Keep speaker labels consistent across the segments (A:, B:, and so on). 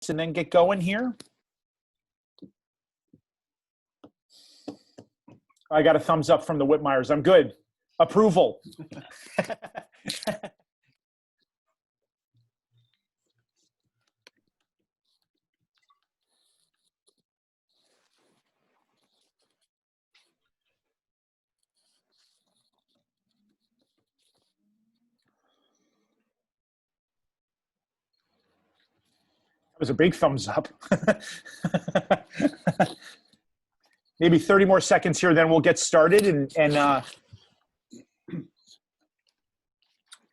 A: and then get going here. I got a thumbs up from the Whitmires. I'm good. Approval. That was a big thumbs up. Maybe 30 more seconds here, then we'll get started and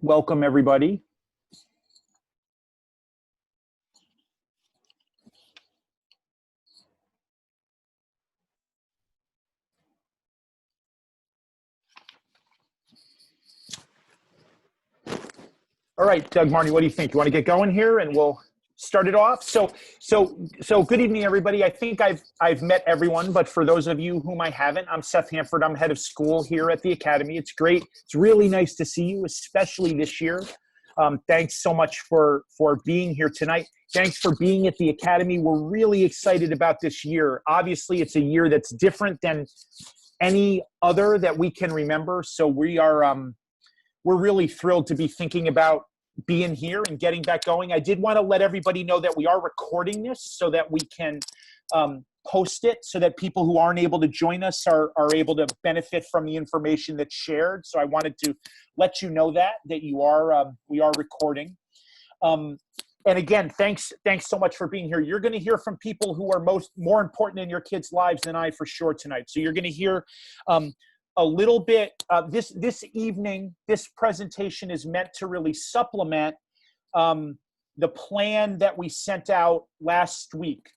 A: welcome everybody. All right, Doug, Marnie, what do you think? You want to get going here and we'll start it off? So good evening, everybody. I think I've met everyone, but for those of you whom I haven't, I'm Seth Hanford. I'm head of school here at the Academy. It's great. It's really nice to see you, especially this year. Thanks so much for being here tonight. Thanks for being at the Academy. We're really excited about this year. Obviously, it's a year that's different than any other that we can remember. So we're really thrilled to be thinking about being here and getting back going. I did want to let everybody know that we are recording this so that we can post it so that people who aren't able to join us are able to benefit from the information that's shared. So I wanted to let you know that we are recording. And again, thanks so much for being here. You're going to hear from people who are more important in your kids' lives than I for sure tonight. So you're going to hear a little bit, this evening, this presentation is meant to really supplement the plan that we sent out last week,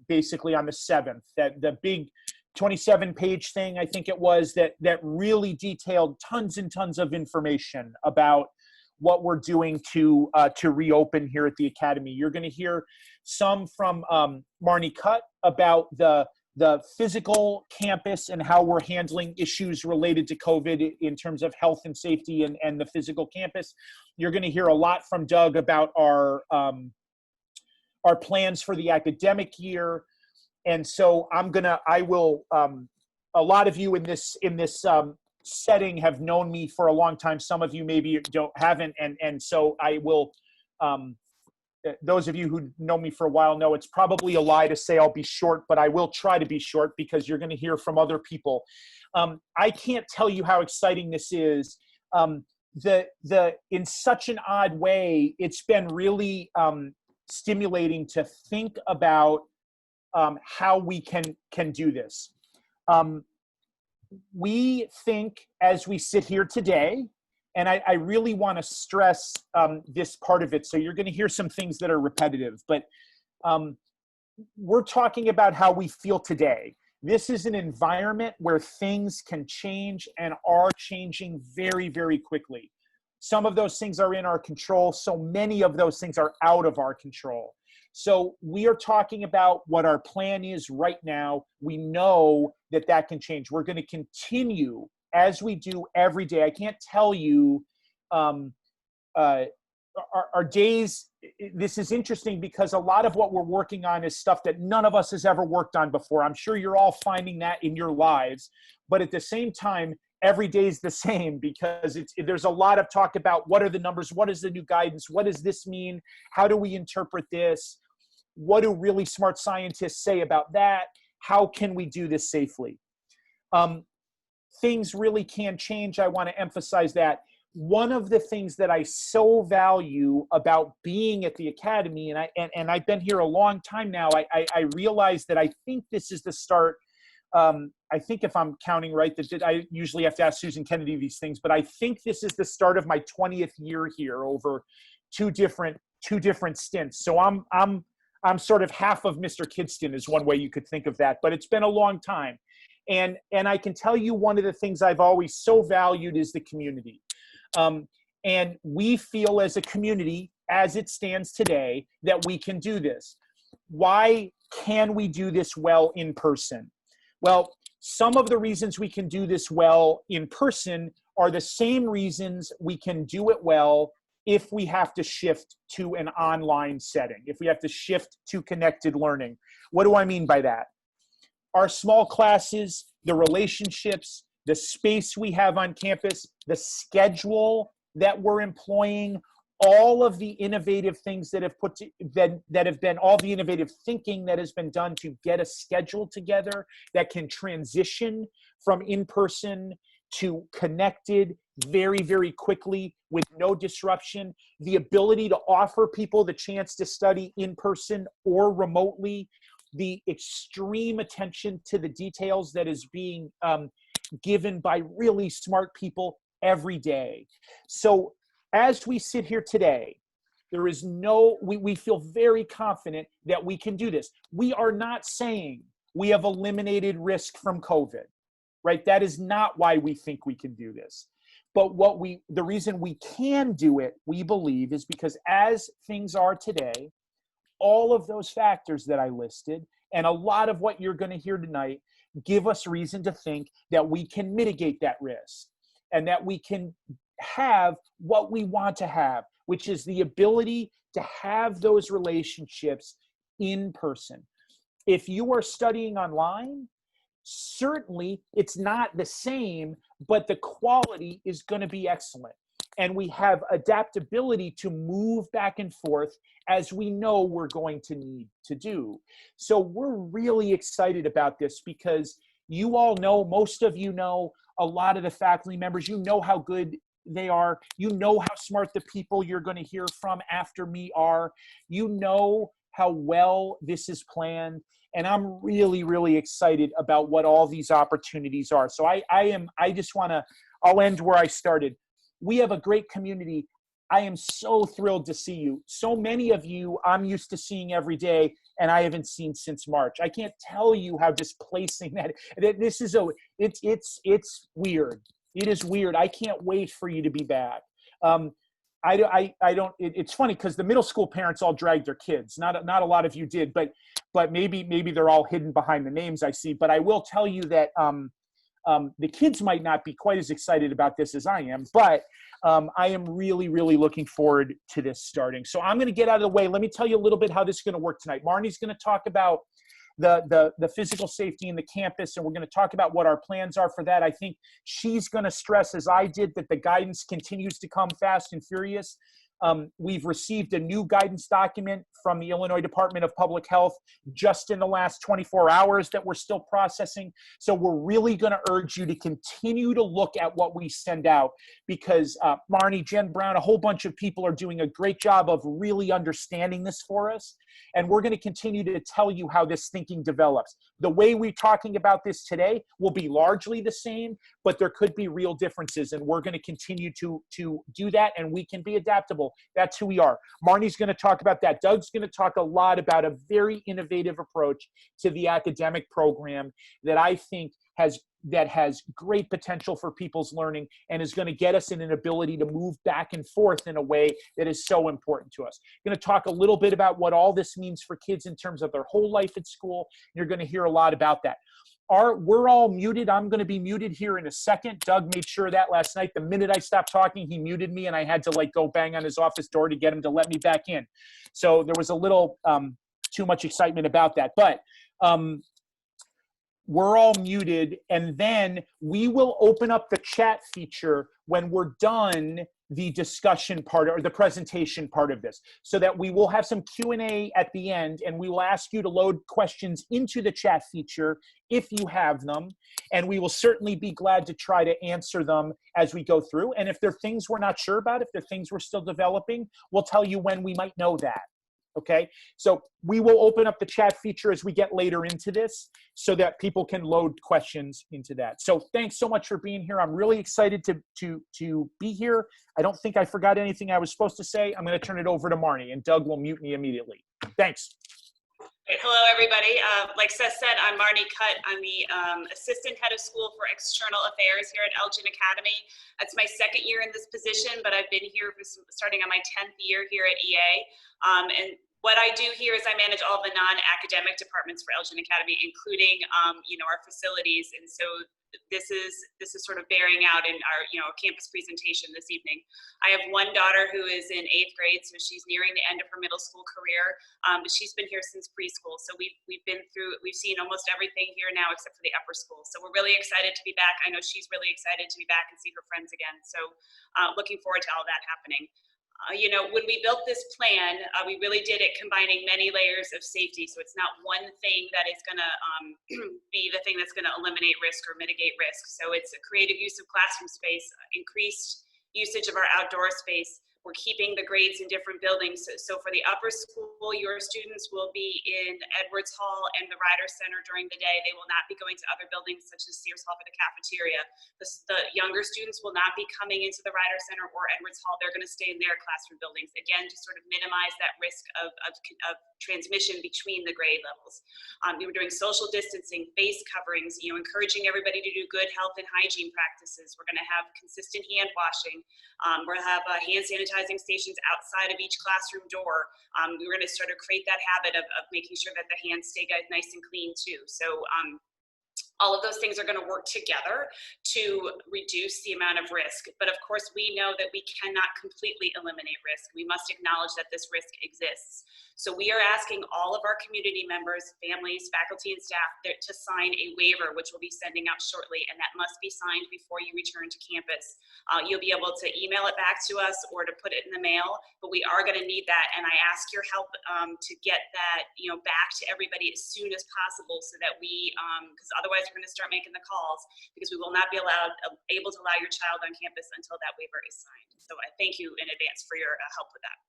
A: basically on the 7th, that the big 27-page thing, I think it was, that really detailed tons and tons of information about what we're doing to reopen here at the Academy. You're going to hear some from Marnie Cutt about the physical campus and how we're handling issues related to COVID in terms of health and safety and the physical campus. You're going to hear a lot from Doug about our plans for the academic year. And so a lot of you in this setting have known me for a long time. Some of you maybe haven't. And so I will, those of you who know me for a while know it's probably a lie to say I'll be short, but I will try to be short because you're going to hear from other people. I can't tell you how exciting this is. In such an odd way, it's been really stimulating to think about how we can do this. We think as we sit here today, and I really want to stress this part of it. So you're going to hear some things that are repetitive, but we're talking about how we feel today. This is an environment where things can change and are changing very, very quickly. Some of those things are in our control. So many of those things are out of our control. So we are talking about what our plan is right now. We know that can change. We're going to continue as we do every day. I can't tell you our days. This is interesting because a lot of what we're working on is stuff that none of us has ever worked on before. I'm sure you're all finding that in your lives, but at the same time, every day is the same because there's a lot of talk about what are the numbers, what is the new guidance, what does this mean, how do we interpret this, what do really smart scientists say about that, how can we do this safely? Things really can change. I want to emphasize that. One of the things that I so value about being at the Academy, and I've been here a long time now, I realize that I think this is the start. I think if I'm counting right, that I usually have to ask Susan Kennedy these things, but I think this is the start of my 20th year here over two different stints. So I'm sort of half of Mr. Kidston is one way you could think of that, but it's been a long time. And I can tell you one of the things I've always so valued is the community. And we feel as a community, as it stands today, that we can do this. Why can we do this well in person? Well, some of the reasons we can do this well in person are the same reasons we can do it well if we have to shift to an online setting, if we have to shift to connected learning. What do I mean by that? Our small classes, the relationships, the space we have on campus, the schedule that we're employing, all of the innovative things that have been all the innovative thinking that has been done to get a schedule together that can transition from in-person to connected very, very quickly with no disruption, the ability to offer people the chance to study in person or remotely, the extreme attention to the details that is being given by really smart people every day. So as we sit here today, there is we feel very confident that we can do this. We are not saying we have eliminated risk from COVID, right? That is not why we think we can do this. But the reason we can do it, we believe, is because as things are today, all of those factors that I listed and a lot of what you're going to hear tonight give us reason to think that we can mitigate that risk and that we can have what we want to have, which is the ability to have those relationships in person. If you are studying online, certainly it's not the same, but the quality is going to be excellent. And we have adaptability to move back and forth as we know we're going to need to do. So we're really excited about this because you all know, most of you know, a lot of the faculty members, you know how good they are. You know how smart the people you're going to hear from after me are. You know how well this is planned. And I'm really, really excited about what all these opportunities are. So I'll end where I started. We have a great community. I am so thrilled to see you. So many of you I'm used to seeing every day, and I haven't seen since March. I can't tell you how displacing that this is. It's weird. It is weird. I can't wait for you to be back. It's funny because the middle school parents all dragged their kids. Not a lot of you did, but maybe they're all hidden behind the names I see. But I will tell you that the kids might not be quite as excited about this as I am, but I am really, really looking forward to this starting. So I'm going to get out of the way. Let me tell you a little bit how this is going to work tonight. Marnie's going to talk about the physical safety in the campus, and we're going to talk about what our plans are for that. I think she's going to stress, as I did, that the guidance continues to come fast and furious. We've received a new guidance document from the Illinois Department of Public Health just in the last 24 hours that we're still processing. So we're really going to urge you to continue to look at what we send out because Marnie, Jen Brown, a whole bunch of people are doing a great job of really understanding this for us. And we're going to continue to tell you how this thinking develops. The way we're talking about this today will be largely the same, but there could be real differences. And we're going to continue to do that, and we can be adaptable. That's who we are. Marnie's going to talk about that. Doug's going to talk a lot about a very innovative approach to the academic program that I think has great potential for people's learning and is going to get us in an ability to move back and forth in a way that is so important to us. I'm going to talk a little bit about what all this means for kids in terms of their whole life at school. You're going to hear a lot about that. We're all muted. I'm going to be muted here in a second. Doug made sure of that last night. The minute I stopped talking, he muted me, and I had to go bang on his office door to get him to let me back in. So there was a little too much excitement about that. But we're all muted, and then we will open up the chat feature when we're done the discussion part or the presentation part of this, so that we will have some Q&A at the end, and we will ask you to load questions into the chat feature if you have them, and we will certainly be glad to try to answer them as we go through. And if there are things we're not sure about, if there are things we're still developing, we'll tell you when we might know that. Okay, so we will open up the chat feature as we get later into this so that people can load questions into that. So thanks so much for being here. I'm really excited to be here. I don't think I forgot anything I was supposed to say. I'm going to turn it over to Marnie, and Doug will mute me immediately. Thanks.
B: Great. Hello, everybody. Like Seth said, I'm Marnie Cutt. I'm the Assistant Head of School for External Affairs here at Elgin Academy. It's my second year in this position, but I've been here starting on my 10th year here at EA. And what I do here is I manage all the non-academic departments for Elgin Academy, including, our facilities. And so this is sort of bearing out in our, campus presentation this evening. I have one daughter who is in 8th grade, so she's nearing the end of her middle school career. But she's been here since preschool, so we've seen almost everything here now except for the upper school. So we're really excited to be back. I know she's really excited to be back and see her friends again. So looking forward to all that happening. When we built this plan, we really did it combining many layers of safety. So it's not one thing that is going to be the thing that's going to eliminate risk or mitigate risk. So it's a creative use of classroom space, increased usage of our outdoor space. We're keeping the grades in different buildings. So for the upper school, your students will be in Edwards Hall and the Ryder Center during the day. They will not be going to other buildings such as Sears Hall for the cafeteria. The younger students will not be coming into the Ryder Center or Edwards Hall. They're going to stay in their classroom buildings, again, to sort of minimize that risk of transmission between the grade levels. We were doing social distancing, face coverings, encouraging everybody to do good health and hygiene practices. We're going to have consistent hand washing. We'll have hand sanitizing stations outside of each classroom door. We're going to sort of create that habit of making sure that the hands stay nice and clean too. So all of those things are going to work together to reduce the amount of risk. But of course, we know that we cannot completely eliminate risk. We must acknowledge that this risk exists. So we are asking all of our community members, families, faculty, and staff to sign a waiver, which we'll be sending out shortly, and that must be signed before you return to campus. You'll be able to email it back to us or to put it in the mail, but we are going to need that, and I ask your help to get that back to everybody as soon as possible, so that we, because otherwise we're going to start making the calls, because we will not be able to allow your child on campus until that waiver is signed. So I thank you in advance for your help with that.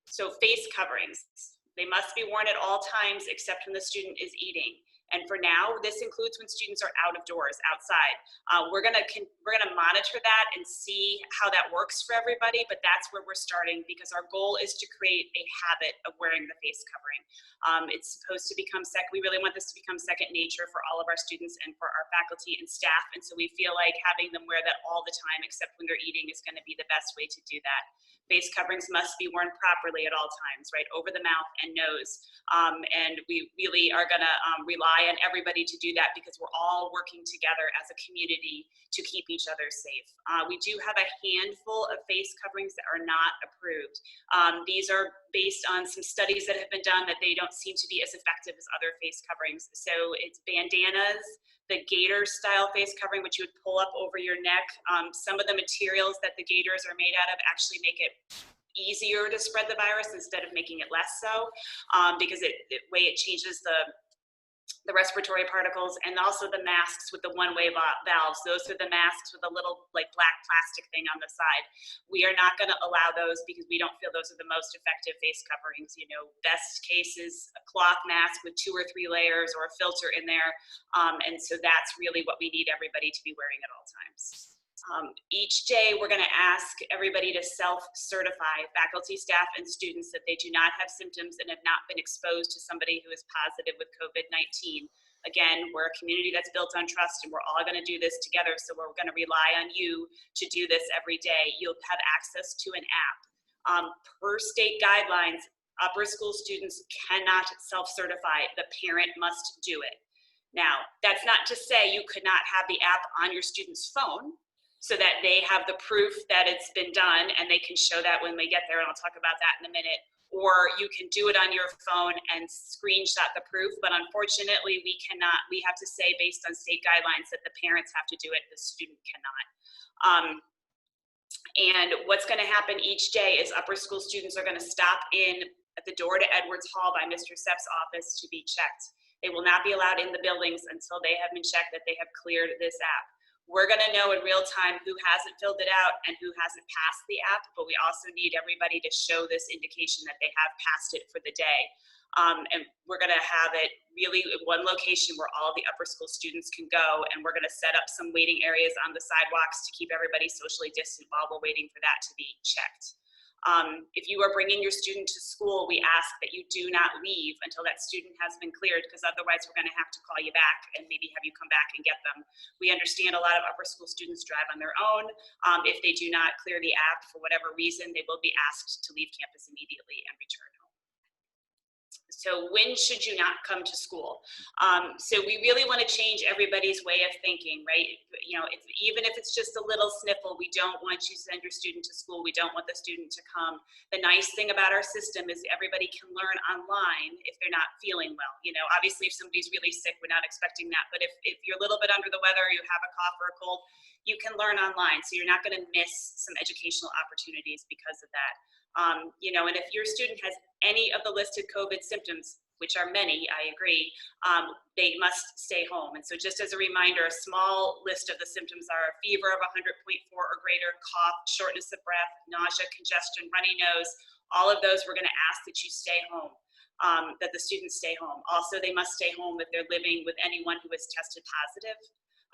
B: So face coverings, they must be worn at all times except when the student is eating. And for now, this includes when students are out of doors, outside. We're gonna monitor that and see how that works for everybody, but that's where we're starting, because our goal is to create a habit of wearing the face covering. It's supposed to become we really want this to become second nature for all of our students and for our faculty and staff. And so we feel like having them wear that all the time, except when they're eating, is gonna be the best way to do that. Face coverings must be worn properly at all times, right, over the mouth and nose. And we really are gonna rely on everybody to do that, because we're all working together as a community to keep each other safe. We do have a handful of face coverings that are not approved. These are based on some studies that have been done that they don't seem to be as effective as other face coverings. So it's bandanas, the gator style face covering, which you would pull up over your neck. Some of the materials that the gaiters are made out of actually make it easier to spread the virus instead of making it less so, because the way it changes the respiratory particles. And also the masks with the one-way valves. Those are the masks with a little like black plastic thing on the side. We are not going to allow those, because we don't feel those are the most effective face coverings. Best case is a cloth mask with 2 or 3 layers or a filter in there. And so that's really what we need everybody to be wearing at all times. Each day, we're going to ask everybody to self-certify, faculty, staff, and students, that they do not have symptoms and have not been exposed to somebody who is positive with COVID-19. Again, we're a community that's built on trust, and we're all going to do this together, so we're going to rely on you to do this every day. You'll have access to an app. Per state guidelines, upper school students cannot self-certify. The parent must do it. Now, that's not to say you could not have the app on your student's phone, so that they have the proof that it's been done, and they can show that when we get there, and I'll talk about that in a minute. Or you can do it on your phone and screenshot the proof, but unfortunately we cannot. We have to say, based on state guidelines, that the parents have to do it, the student cannot. And what's going to happen each day is upper school students are going to stop in at the door to Edwards Hall by Mr. Sepp's office to be checked. They will not be allowed in the buildings until they have been checked that they have cleared this app. We're going to know in real time who hasn't filled it out and who hasn't passed the app, but we also need everybody to show this indication that they have passed it for the day. And we're going to have it really at one location where all the upper school students can go, and we're going to set up some waiting areas on the sidewalks to keep everybody socially distant while we're waiting for that to be checked. If you are bringing your student to school, we ask that you do not leave until that student has been cleared, because otherwise we're going to have to call you back and maybe have you come back and get them. We understand a lot of upper school students drive on their own. If they do not clear the app for whatever reason, they will be asked to leave campus immediately and return home. So when should you not come to school? So we really want to change everybody's way of thinking, right? You know, even if it's just a little sniffle, we don't want you to send your student to school. We don't want the student to come. The nice thing about our system is everybody can learn online if they're not feeling well. You know, obviously if somebody's really sick, we're not expecting that. But if you're a little bit under the weather, you have a cough or a cold, you can learn online. So you're not going to miss some educational opportunities because of that. You know, and if your student has any of the listed COVID symptoms, which are many, I agree, they must stay home. And so just as a reminder, a small list of the symptoms are a fever of 100.4 or greater, cough, shortness of breath, nausea, congestion, runny nose. All of those we're going to ask that you stay home, that the students stay home. Also, they must stay home if they're living with anyone who is tested positive.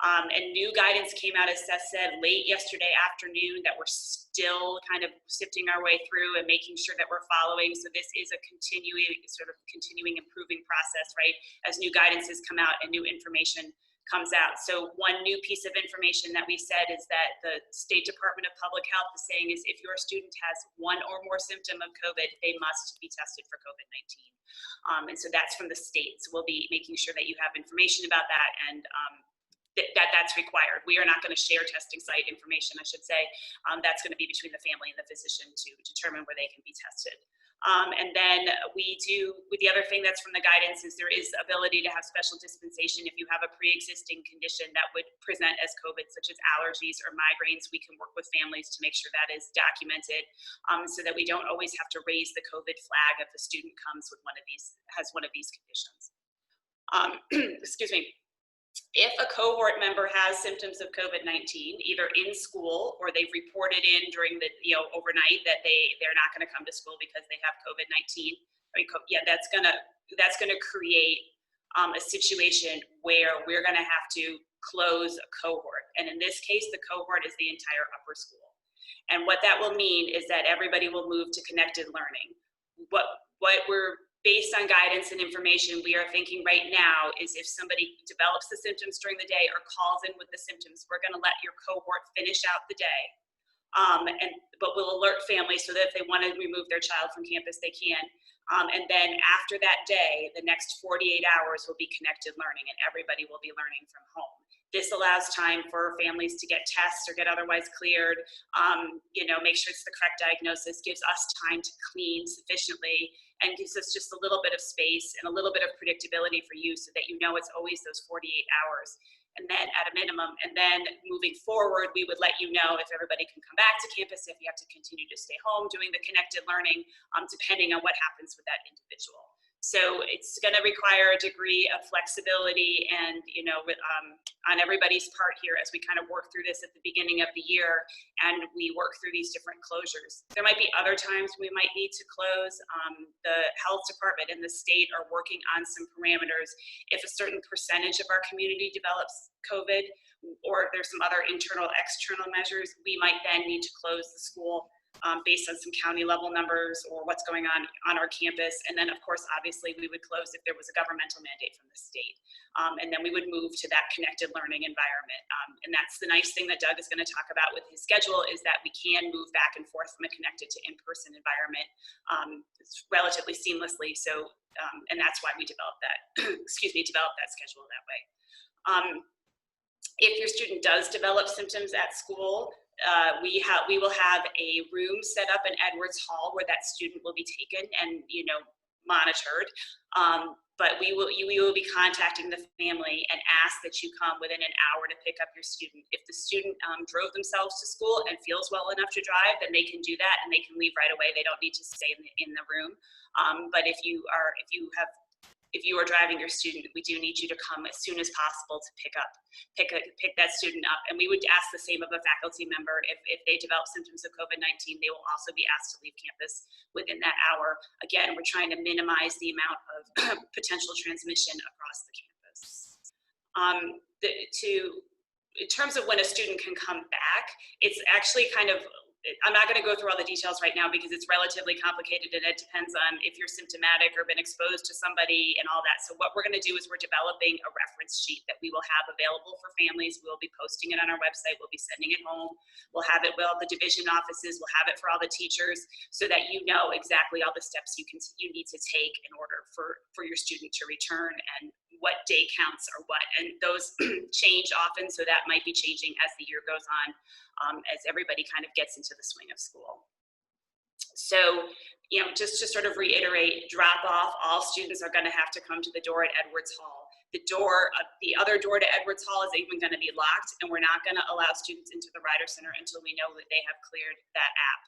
B: And new guidance came out, as Seth said, late yesterday afternoon that we're still kind of sifting our way through and making sure that we're following. So this is a continuing improving process, right? As new guidance has come out and new information comes out. So one new piece of information that we said is that the State Department of Public Health is saying is if your student has one or more symptom of COVID, they must be tested for COVID-19. And so that's from the state. So we'll be making sure that you have information about that, and that's required. We are not going to share testing site information, I should say. That's going to be between the family and the physician to determine where they can be tested. And then the other thing that's from the guidance is there is ability to have special dispensation if you have a pre-existing condition that would present as COVID, such as allergies or migraines. We can work with families to make sure that is documented, so that we don't always have to raise the COVID flag if the student comes with one of these conditions. Excuse me. If a cohort member has symptoms of COVID-19, either in school or they've reported in during the, overnight that they're not going to come to school because they have COVID-19, that's going to create a situation where we're going to have to close a cohort. And in this case, the cohort is the entire upper school. And what that will mean is that everybody will move to connected learning. What we're based on guidance and information we are thinking right now is if somebody develops the symptoms during the day or calls in with the symptoms, we're going to let your cohort finish out the day. But we'll alert families so that if they want to remove their child from campus, they can. And then after that day, the next 48 hours will be connected learning, and everybody will be learning from home. This allows time for families to get tests or get otherwise cleared, make sure it's the correct diagnosis, gives us time to clean sufficiently, and gives us just a little bit of space and a little bit of predictability for you so that you know it's always those 48 hours. And then at a minimum, and then moving forward, we would let you know if everybody can come back to campus, if you have to continue to stay home doing the connected learning, depending on what happens with that individual. So it's going to require a degree of flexibility and, on everybody's part here as we kind of work through this at the beginning of the year and we work through these different closures. There might be other times we might need to close. The health department and the state are working on some parameters. If a certain percentage of our community develops COVID, or if there's some other internal, external measures, we might then need to close the school based on some county level numbers or what's going on our campus. And then of course, obviously we would close if there was a governmental mandate from the state. And then we would move to that connected learning environment. And that's the nice thing that Doug is going to talk about with his schedule is that we can move back and forth from a connected to in-person environment relatively seamlessly. So, and that's why we developed that, developed that schedule that way. If your student does develop symptoms at school, we will have a room set up in Edwards Hall where that student will be taken and monitored. But we will be contacting the family and ask that you come within an hour to pick up your student. If the student drove themselves to school and feels well enough to drive, then they can do that and they can leave right away. They don't need to stay in the room. But if you are driving your student, we do need you to come as soon as possible to pick that student up. And we would ask the same of a faculty member. If they develop symptoms of COVID-19, they will also be asked to leave campus within that hour. Again, we're trying to minimize the amount of potential transmission across the campus. In terms of when a student can come back, it's actually kind of I'm not going to go through all the details right now because it's relatively complicated and it depends on if you're symptomatic or been exposed to somebody and all that. So what we're going to do is we're developing a reference sheet that we will have available for families. We'll be posting it on our website. We'll be sending it home. We'll have it with all the division offices. We'll have it for all the teachers so that you know exactly all the steps you need to take in order for your student to return and what day counts or what. And those change often, so that might be changing as the year goes on. As everybody kind of gets into the swing of school. So, just to sort of reiterate, drop off, all students are going to have to come to the door at Edwards Hall. The other door to Edwards Hall is even going to be locked, and we're not going to allow students into the Rider Center until we know that they have cleared that app.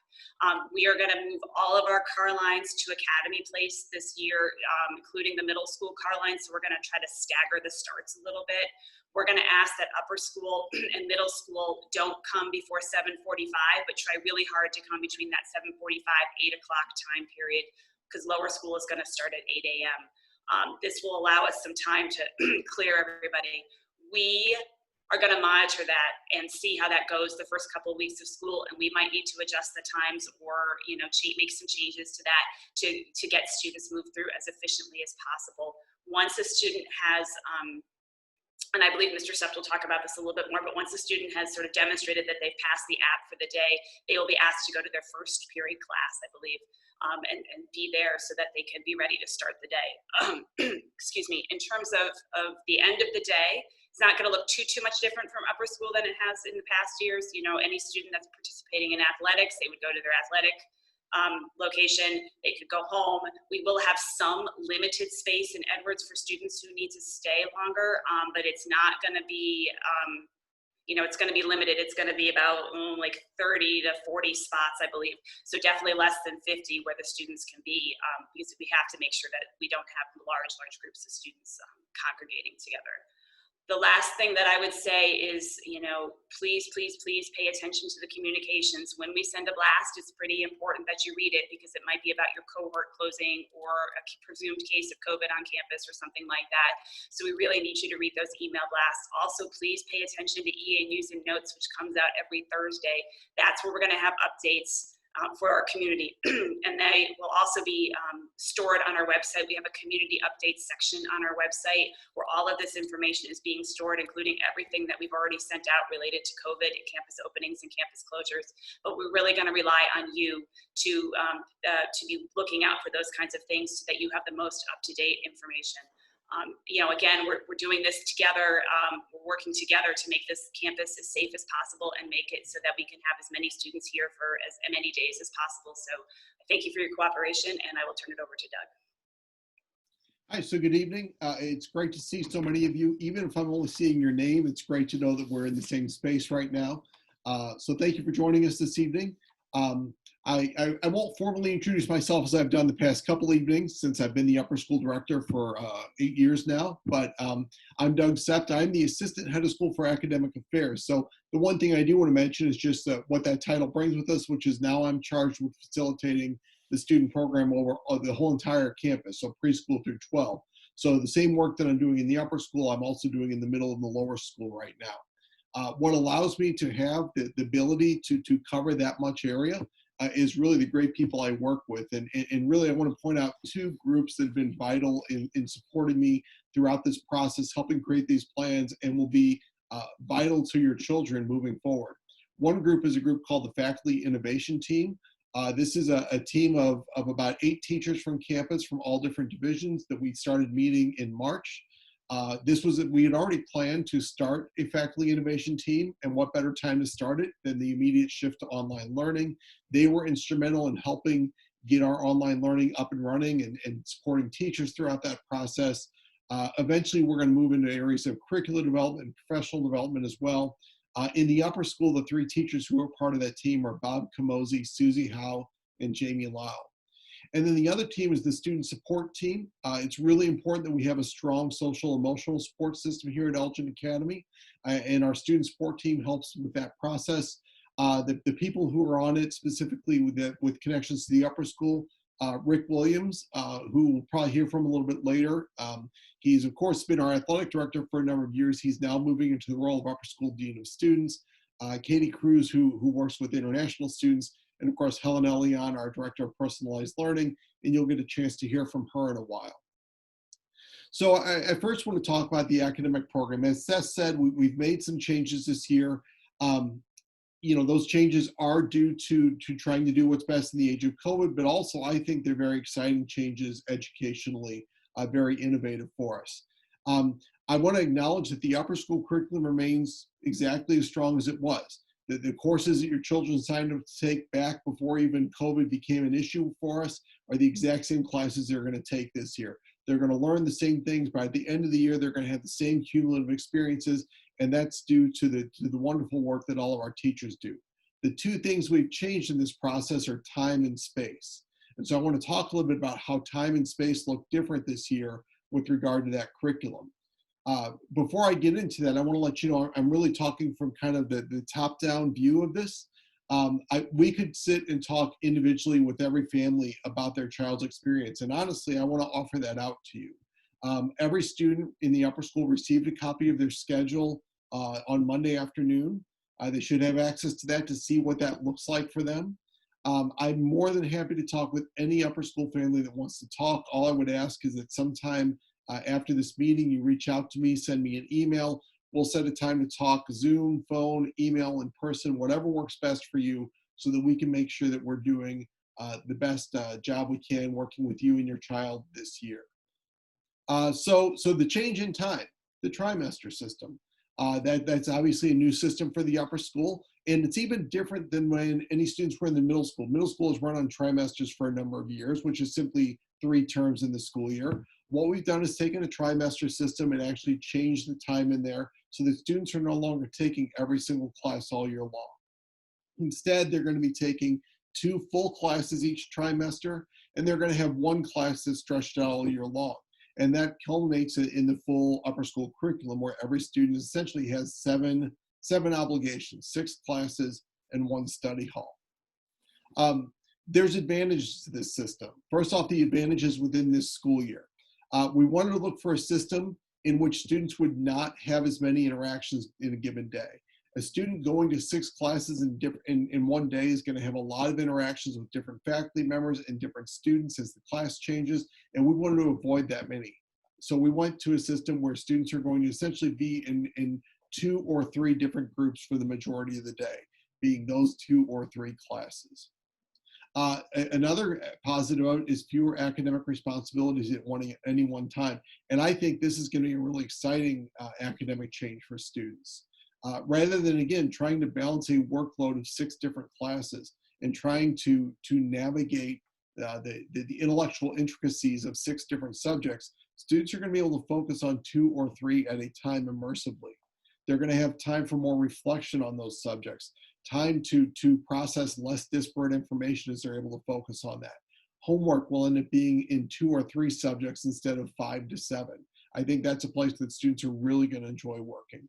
B: We are going to move all of our car lines to Academy Place this year, including the middle school car lines. So we're going to try to stagger the starts a little bit. We're going to ask that upper school and middle school don't come before 7:45, but try really hard to come between that 7:45, 8 o'clock time period, because lower school is going to start at 8 a.m. This will allow us some time to clear everybody. We are going to monitor that and see how that goes the first couple of weeks of school, and we might need to adjust the times or make some changes to that to get students moved through as efficiently as possible. Once a student has and I believe Mr. Sept will talk about this a little bit more, but once a student has sort of demonstrated that they've passed the app for the day, they will be asked to go to their first period class, I believe, and be there so that they can be ready to start the day. Excuse me. In terms of the end of the day, it's not going to look too much different from upper school than it has in the past years. Any student that's participating in athletics, they would go to their athletic location, they could go home. We will have some limited space in Edwards for students who need to stay longer, but it's not going to be, it's going to be limited. It's going to be about like 30 to 40 spots, I believe. So definitely less than 50 where the students can be, because we have to make sure that we don't have large groups of students congregating together. The last thing that I would say is, please pay attention to the communications. When we send a blast, it's pretty important that you read it because it might be about your cohort closing or a presumed case of COVID on campus or something like that. So we really need you to read those email blasts. Also, please pay attention to EA News and Notes, which comes out every Thursday. That's where we're going to have updates for our community. And they will also be stored on our website. We have a community updates section on our website where all of this information is being stored, including everything that we've already sent out related to COVID and campus openings and campus closures. But we're really going to rely on you to be looking out for those kinds of things so that you have the most up-to-date information. Again, we're doing this together. We're working together to make this campus as safe as possible and make it so that we can have as many students here for as many days as possible. So thank you for your cooperation, and I will turn it over to Doug.
C: Hi, so good evening. It's great to see so many of you. Even if I'm only seeing your name, it's great to know that we're in the same space right now. So thank you for joining us this evening. I won't formally introduce myself as I've done the past couple evenings since I've been the upper school director for 8 years now, but I'm Doug Sept. I'm the assistant head of school for academic affairs. So the one thing I do want to mention is just what that title brings with us, which is now I'm charged with facilitating the student program over the whole entire campus, so preschool through 12. So the same work that I'm doing in the upper school, I'm also doing in the middle and the lower school right now. What allows me to have the ability to cover that much area is really the great people I work with. And really, I want to point out two groups that have been vital in supporting me throughout this process, helping create these plans, and will be vital to your children moving forward. One group is a group called the Faculty Innovation Team. This is a team of about 8 teachers from campus from all different divisions that we started meeting in March. We had already planned to start a faculty innovation team, and what better time to start it than the immediate shift to online learning. They were instrumental in helping get our online learning up and running and supporting teachers throughout that process. Eventually, we're going to move into areas of curricular development and professional development as well. In the upper school, the 3 teachers who are part of that team are Bob Camozzi, Susie Howe, and Jamie Lau. And then the other team is the student support team. It's really important that we have a strong social emotional support system here at Elgin Academy, and our student support team helps with that process. The people who are on it specifically with connections to the upper school, Rick Williams, who we'll probably hear from a little bit later. He's of course been our athletic director for a number of years. He's now moving into the role of upper school dean of students. Katie Cruz, who works with international students, and of course, Helen Elion, our Director of Personalized Learning, and you'll get a chance to hear from her in a while. So I first want to talk about the academic program. As Seth said, we've made some changes this year. Those changes are due to trying to do what's best in the age of COVID, but also I think they're very exciting changes educationally, very innovative for us. I want to acknowledge that the upper school curriculum remains exactly as strong as it was. The courses that your children signed up to take back before even COVID became an issue for us are the exact same classes they're going to take this year. They're going to learn the same things. By the end of the year, they're going to have the same cumulative experiences, and that's due to the wonderful work that all of our teachers do. The two things we've changed in this process are time and space. And so I want to talk a little bit about how time and space look different this year with regard to that curriculum. Before I get into that, I want to let you know I'm really talking from kind of the top-down view of this. We could sit and talk individually with every family about their child's experience. And honestly, I want to offer that out to you. Every student in the upper school received a copy of their schedule on Monday afternoon. They should have access to that to see what that looks like for them. I'm more than happy to talk with any upper school family that wants to talk. All I would ask is that sometime after this meeting, you reach out to me, send me an email. We'll set a time to talk, Zoom, phone, email, in person, whatever works best for you, so that we can make sure that we're doing the best job we can working with you and your child this year. So the change in time, the trimester system, that's obviously a new system for the upper school, and it's even different than when any students were in the middle school. Middle school is run on trimesters for a number of years, which is simply 3 terms in the school year. What we've done is taken a trimester system and actually changed the time in there so that students are no longer taking every single class all year long. Instead, they're going to be taking 2 full classes each trimester, and they're going to have 1 class that's stretched out all year long. And that culminates in the full upper school curriculum, where every student essentially has seven obligations, 6 classes, and 1 study hall. There's advantages to this system. First off, the advantages within this school year. We wanted to look for a system in which students would not have as many interactions in a given day. A student going to 6 classes in one day is going to have a lot of interactions with different faculty members and different students as the class changes, and we wanted to avoid that many. So we went to a system where students are going to essentially be in 2 or 3 different groups for the majority of the day, being those 2 or 3 classes. Another positive note is fewer academic responsibilities at any one time. And I think this is going to be a really exciting academic change for students. Rather than, again, trying to balance a workload of 6 different classes and trying to navigate the intellectual intricacies of 6 different subjects, students are going to be able to focus on 2 or 3 at a time immersively. They're going to have time for more reflection on those subjects, time to process less disparate information as they're able to focus on that. Homework will end up being in 2 or 3 subjects instead of 5 to 7. I think that's a place that students are really going to enjoy working.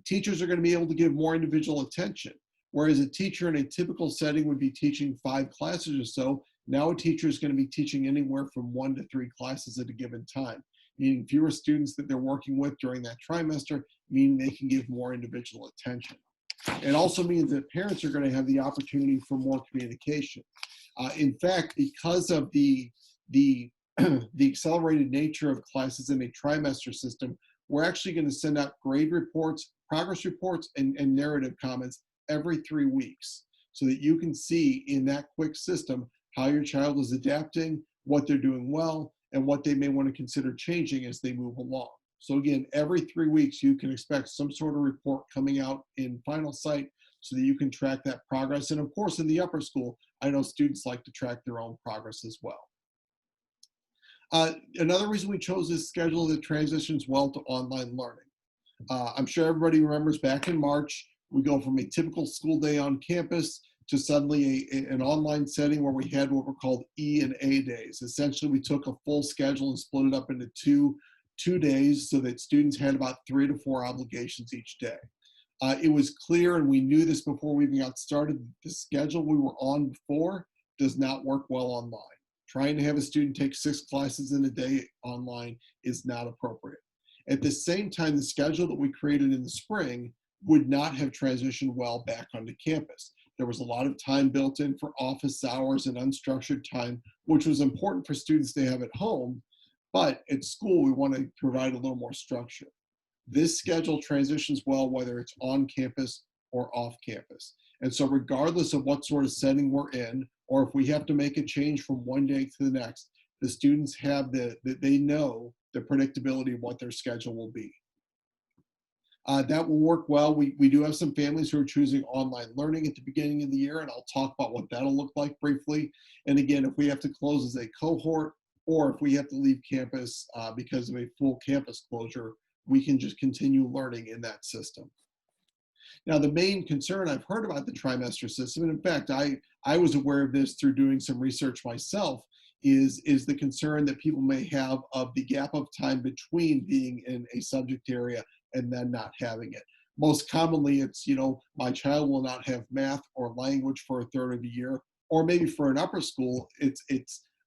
C: Teachers are going to be able to give more individual attention. Whereas a teacher in a typical setting would be teaching 5 classes or so, now a teacher is going to be teaching anywhere from 1 to 3 classes at a given time, meaning fewer students that they're working with during that trimester, meaning they can give more individual attention. It also means that parents are going to have the opportunity for more communication. In fact, because of the accelerated nature of classes in a trimester system, we're actually going to send out grade reports, progress reports, and narrative comments every 3 weeks so that you can see in that quick system how your child is adapting, what they're doing well, and what they may want to consider changing as they move along. So again, every 3 weeks, you can expect some sort of report coming out in Final Sight so that you can track that progress. And of course, in the upper school, I know students like to track their own progress as well. Another reason we chose this schedule that transitions well to online learning. I'm sure everybody remembers back in March, we go from a typical school day on campus to suddenly an online setting where we had what were called E and A days. Essentially, we took a full schedule and split it up into two days so that students had about 3 to 4 obligations each day. It was clear, and we knew this before we even got started, the schedule we were on before does not work well online. Trying to have a student take 6 classes in a day online is not appropriate. At the same time, the schedule that we created in the spring would not have transitioned well back onto campus. There was a lot of time built in for office hours and unstructured time, which was important for students to have at home, but at school we want to provide a little more structure. This schedule transitions well whether it's on campus or off campus. And so regardless of what sort of setting we're in, or if we have to make a change from one day to the next, the students have they know the predictability of what their schedule will be. That will work well. We do have some families who are choosing online learning at the beginning of the year, and I'll talk about what that'll look like briefly. And again, if we have to close as a cohort, or if we have to leave campus because of a full campus closure, we can just continue learning in that system. Now, the main concern I've heard about the trimester system, and in fact, I was aware of this through doing some research myself, is the concern that people may have of the gap of time between being in a subject area and then not having it. Most commonly, it's, my child will not have math or language for a third of a year, or maybe for an upper school,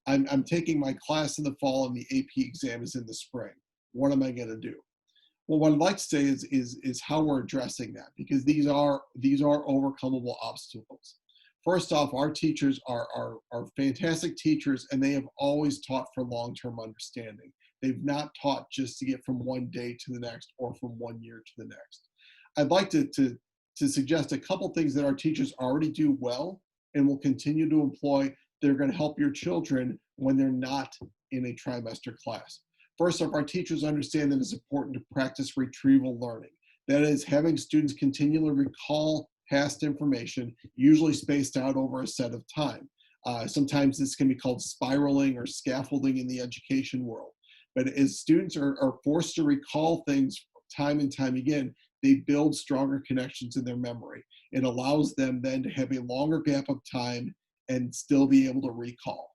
C: I'm taking my class in the fall and the AP exam is in the spring. What am I going to do? Well, what I'd like to say is how we're addressing that, because these are overcomable obstacles. First off, our teachers are fantastic teachers, and they have always taught for long-term understanding. They've not taught just to get from one day to the next or from one year to the next. I'd like to suggest a couple things that our teachers already do well and will continue to employ that are going to help your children when they're not in a trimester class. First off, our teachers understand that it's important to practice retrieval learning. That is, having students continually recall past information, usually spaced out over a set of time. Sometimes this can be called spiraling or scaffolding in the education world. But as students are forced to recall things time and time again, they build stronger connections in their memory. It allows them then to have a longer gap of time and still be able to recall.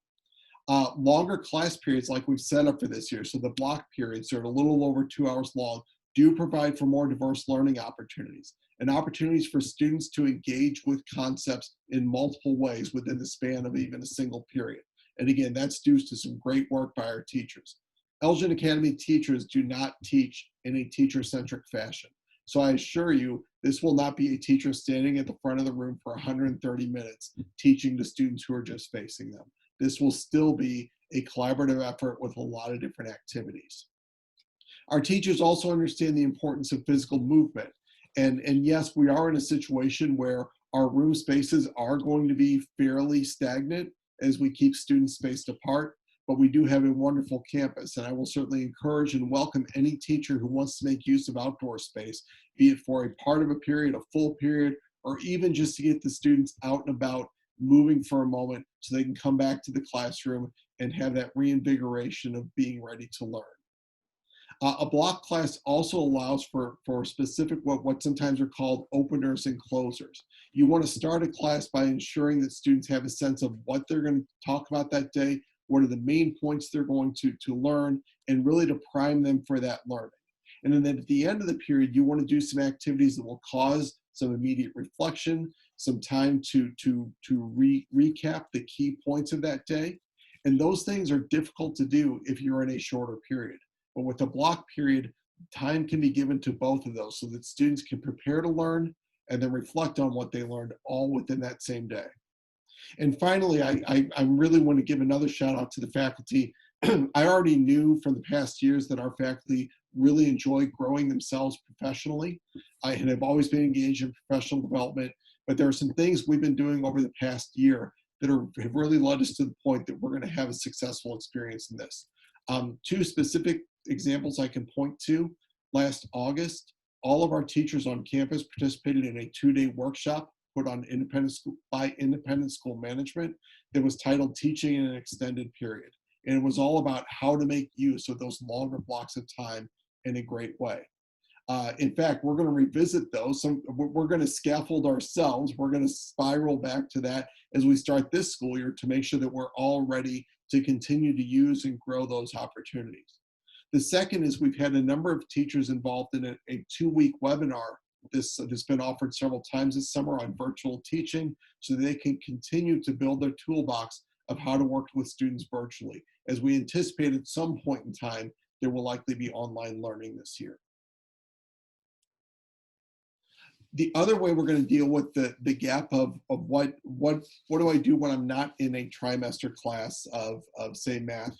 C: Longer class periods like we've set up for this year, so the block periods are a little over 2 hours long, do provide for more diverse learning opportunities and opportunities for students to engage with concepts in multiple ways within the span of even a single period. And again, that's due to some great work by our teachers. Elgin Academy teachers do not teach in a teacher-centric fashion. So I assure you, this will not be a teacher standing at the front of the room for 130 minutes teaching the students who are just facing them. This will still be a collaborative effort with a lot of different activities. Our teachers also understand the importance of physical movement. And yes, we are in a situation where our room spaces are going to be fairly stagnant as we keep students spaced apart, but we do have a wonderful campus. And I will certainly encourage and welcome any teacher who wants to make use of outdoor space, be it for a part of a period, a full period, or even just to get the students out and about moving for a moment so they can come back to the classroom and have that reinvigoration of being ready to learn. A block class also allows for specific, what sometimes are called openers and closers. You want to start a class by ensuring that students have a sense of what they're going to talk about that day, what are the main points they're going to learn, and really to prime them for that learning. And then at the end of the period, you want to do some activities that will cause some immediate reflection, some time to recap the key points of that day. And those things are difficult to do if you're in a shorter period. But with a block period, time can be given to both of those so that students can prepare to learn and then reflect on what they learned all within that same day. And finally, I really want to give another shout out to the faculty. I already knew from the past years that our faculty really enjoy growing themselves professionally. I have always been engaged in professional development, but there are some things we've been doing over the past year that have really led us to the point that we're going to have a successful experience in this. Two specific examples I can point to. Last August, all of our teachers on campus participated in a 2-day workshop put on by Independent School Management that was titled Teaching in an Extended Period. And it was all about how to make use of those longer blocks of time in a great way. In fact, we're going to revisit those. We're going to scaffold ourselves. We're going to spiral back to that as we start this school year to make sure that we're all ready to continue to use and grow those opportunities. The second is we've had a number of teachers involved in a 2-week webinar. This has been offered several times this summer on virtual teaching so that they can continue to build their toolbox of how to work with students virtually. As we anticipate at some point in time, there will likely be online learning this year. The other way we're going to deal with the gap of what do I do when I'm not in a trimester class of say math.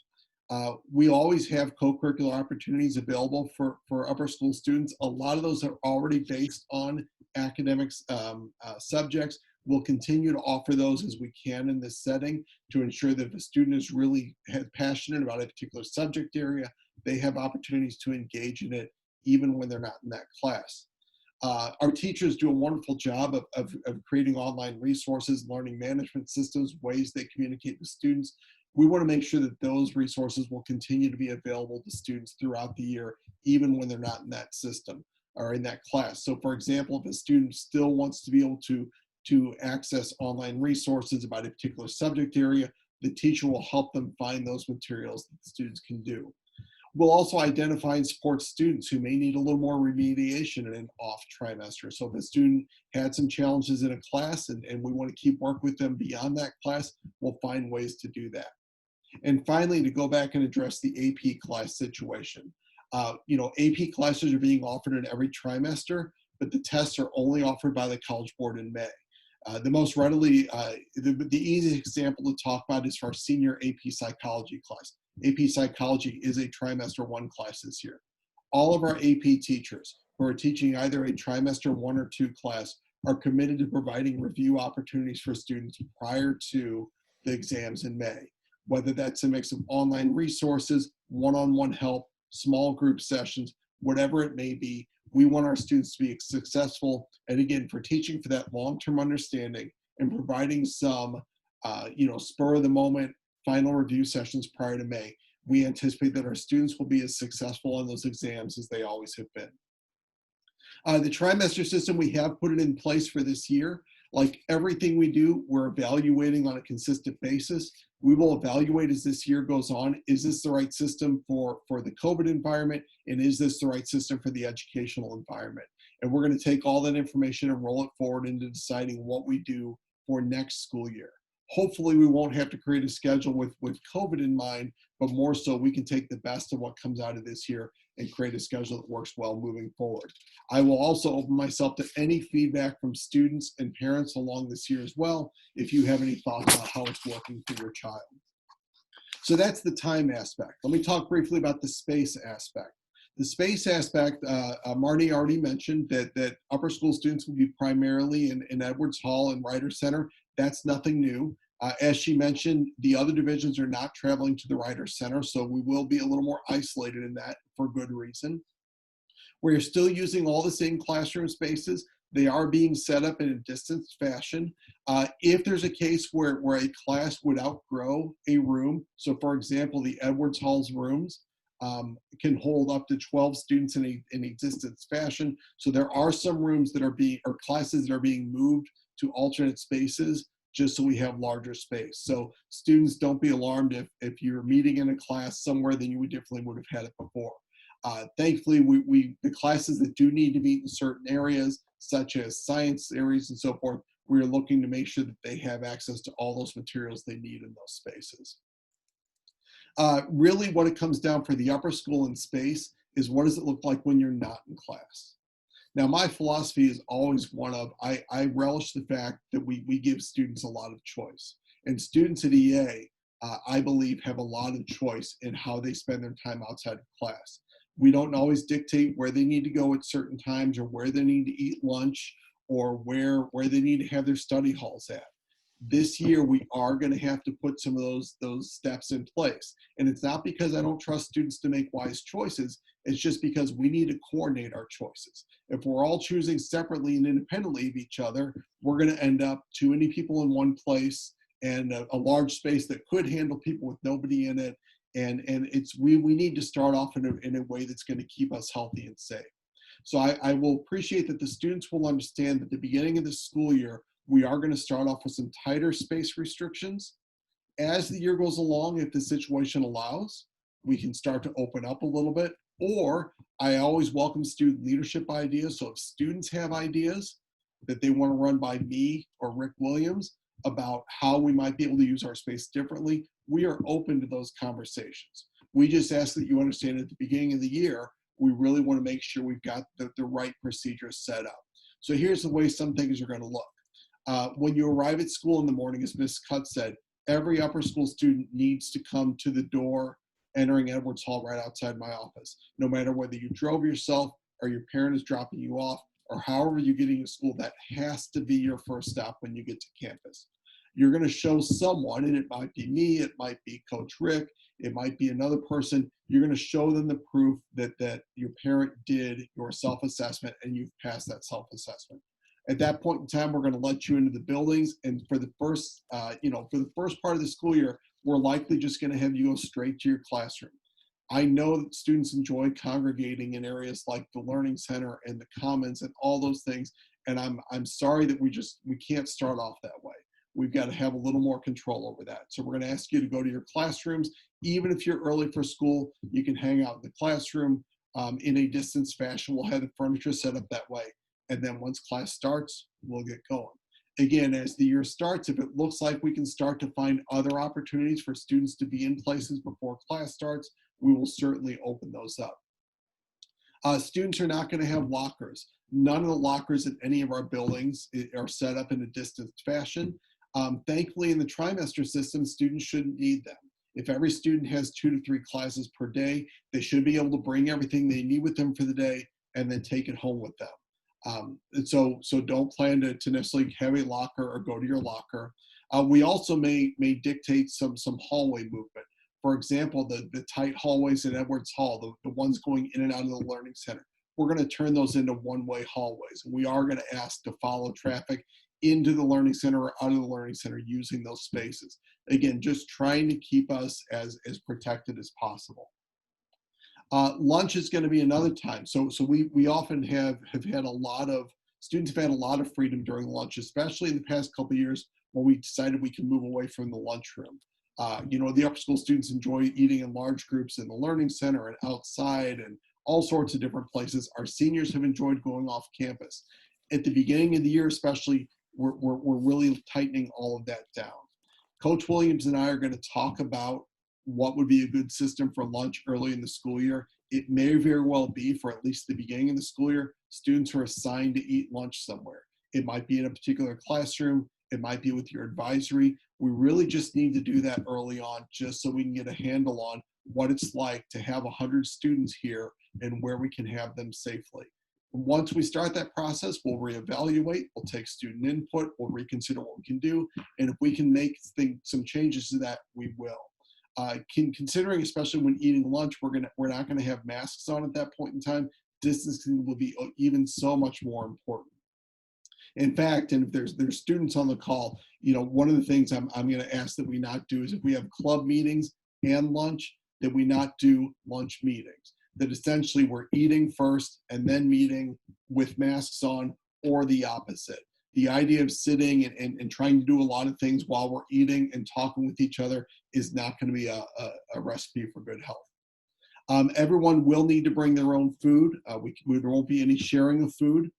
C: We always have co-curricular opportunities available for upper school students. A lot of those are already based on academics subjects. We'll continue to offer those as we can in this setting to ensure that if a student is really passionate about a particular subject area, they have opportunities to engage in it even when they're not in that class. Our teachers do a wonderful job of creating online resources, learning management systems, ways they communicate with students. We want to make sure that those resources will continue to be available to students throughout the year, even when they're not in that system or in that class. So for example, if a student still wants to be able to access online resources about a particular subject area, the teacher will help them find those materials that the students can do. We'll also identify and support students who may need a little more remediation in an off trimester. So if a student had some challenges in a class and we want to keep work with them beyond that class, we'll find ways to do that. And finally, to go back and address the AP class situation. AP classes are being offered in every trimester, but the tests are only offered by the College Board in May. The most readily, the easiest example to talk about is for our senior AP Psychology class. AP Psychology is a trimester 1 class this year. All of our AP teachers who are teaching either a trimester 1 or 2 class are committed to providing review opportunities for students prior to the exams in May, whether that's a mix of online resources, one-on-one help, small group sessions, whatever it may be. We want our students to be successful, and again, for teaching for that long-term understanding and providing some, spur of the moment final review sessions prior to May. We anticipate that our students will be as successful in those exams as they always have been. The trimester system, we have put it in place for this year. Like everything we do, we're evaluating on a consistent basis. We will evaluate as this year goes on, is this the right system for the COVID environment? And is this the right system for the educational environment? And we're going to take all that information and roll it forward into deciding what we do for next school year. Hopefully we won't have to create a schedule with COVID in mind, but more so we can take the best of what comes out of this year and create a schedule that works well moving forward. I will also open myself to any feedback from students and parents along this year as well, if you have any thoughts about how it's working for your child. So that's the time aspect. Let me talk briefly about the space aspect. The space aspect, Marnie already mentioned that upper school students will be primarily in Edwards Hall and Ryder Center. That's nothing new. As she mentioned, the other divisions are not traveling to the Ryder Center, so we will be a little more isolated in that for good reason. We're still using all the same classroom spaces. They are being set up in a distance fashion. If there's a case where a class would outgrow a room, so for example, the Edwards Hall's rooms can hold up to 12 students in a distance fashion. So there are some rooms that are or classes that are being moved to alternate spaces just so we have larger space. So students, don't be alarmed if you're meeting in a class somewhere, then you would have had it before. Thankfully, the classes that do need to meet in certain areas, such as science areas and so forth, we're looking to make sure that they have access to all those materials they need in those spaces. Really what it comes down for the upper school in space is, what does it look like when you're not in class? Now, my philosophy is always one of, I relish the fact that we give students a lot of choice. And students at EA, I believe, have a lot of choice in how they spend their time outside of class. We don't always dictate where they need to go at certain times, or where they need to eat lunch, or where they need to have their study halls at. This year, we are going to have to put some of those steps in place. And it's not because I don't trust students to make wise choices. It's just because we need to coordinate our choices. If we're all choosing separately and independently of each other, we're going to end up too many people in one place and a large space that could handle people with nobody in it. And we need to start off in a way that's going to keep us healthy and safe. So I will appreciate that the students will understand that at the beginning of the school year, we are going to start off with some tighter space restrictions. As the year goes along, if the situation allows, we can start to open up a little bit. Or I always welcome student leadership ideas. So if students have ideas that they want to run by me or Rick Williams about how we might be able to use our space differently, we are open to those conversations. We just ask that you understand at the beginning of the year, we really want to make sure we've got the right procedures set up. So here's the way some things are going to look. When you arrive at school in the morning, as Ms. Cutt said, every upper school student needs to come to the door entering Edwards Hall right outside my office. No matter whether you drove yourself or your parent is dropping you off or however you're getting to school, that has to be your first stop when you get to campus. You're going to show someone, and it might be me, it might be Coach Rick, it might be another person. You're going to show them the proof that your parent did your self-assessment and you've passed that self-assessment. At that point in time, we're going to let you into the buildings, and for the first, for the first part of the school year, we're likely just going to have you go straight to your classroom. I know that students enjoy congregating in areas like the Learning Center and the Commons and all those things, and I'm sorry that we can't start off that way. We've got to have a little more control over that. So we're going to ask you to go to your classrooms. Even if you're early for school, you can hang out in the classroom in a distance fashion. We'll have the furniture set up that way. And then once class starts, we'll get going. Again, as the year starts, if it looks like we can start to find other opportunities for students to be in places before class starts, we will certainly open those up. Students are not going to have lockers. None of the lockers in any of our buildings are set up in a distanced fashion. Thankfully, in the trimester system, students shouldn't need them. If every student has 2 to 3 classes per day, they should be able to bring everything they need with them for the day and then take it home with them. And so don't plan to necessarily have a locker or go to your locker. We also may dictate some hallway movement. For example, the tight hallways at Edwards Hall, the ones going in and out of the Learning Center, we're going to turn those into one-way hallways. And we are going to ask to follow traffic into the Learning Center or out of the Learning Center using those spaces. Again, just trying to keep us as protected as possible. Lunch is going to be another time. So we often have had a lot of, students have had a lot of freedom during lunch, especially in the past couple of years when we decided we can move away from the lunchroom. The upper school students enjoy eating in large groups in the Learning Center and outside and all sorts of different places. Our seniors have enjoyed going off campus. At the beginning of the year, especially, we're really tightening all of that down. Coach Williams and I are going to talk about what would be a good system for lunch early in the school year. It may very well be, for at least the beginning of the school year, students are assigned to eat lunch somewhere. It might be in a particular classroom. It might be with your advisory. We really just need to do that early on just so we can get a handle on what it's like to have 100 students here and where we can have them safely. Once we start that process, we'll reevaluate, we'll take student input, we'll reconsider what we can do, and if we can make some changes to that, we will. Considering, especially when eating lunch, we're not going to have masks on at that point in time. Distancing will be even so much more important. In fact, and if there's students on the call, one of the things I'm going to ask that we not do is if we have club meetings and lunch, that we not do lunch meetings. That essentially we're eating first and then meeting with masks on, or the opposite. The idea of sitting and trying to do a lot of things while we're eating and talking with each other is not going to be a recipe for good health. Everyone will need to bring their own food. There won't be any sharing of food.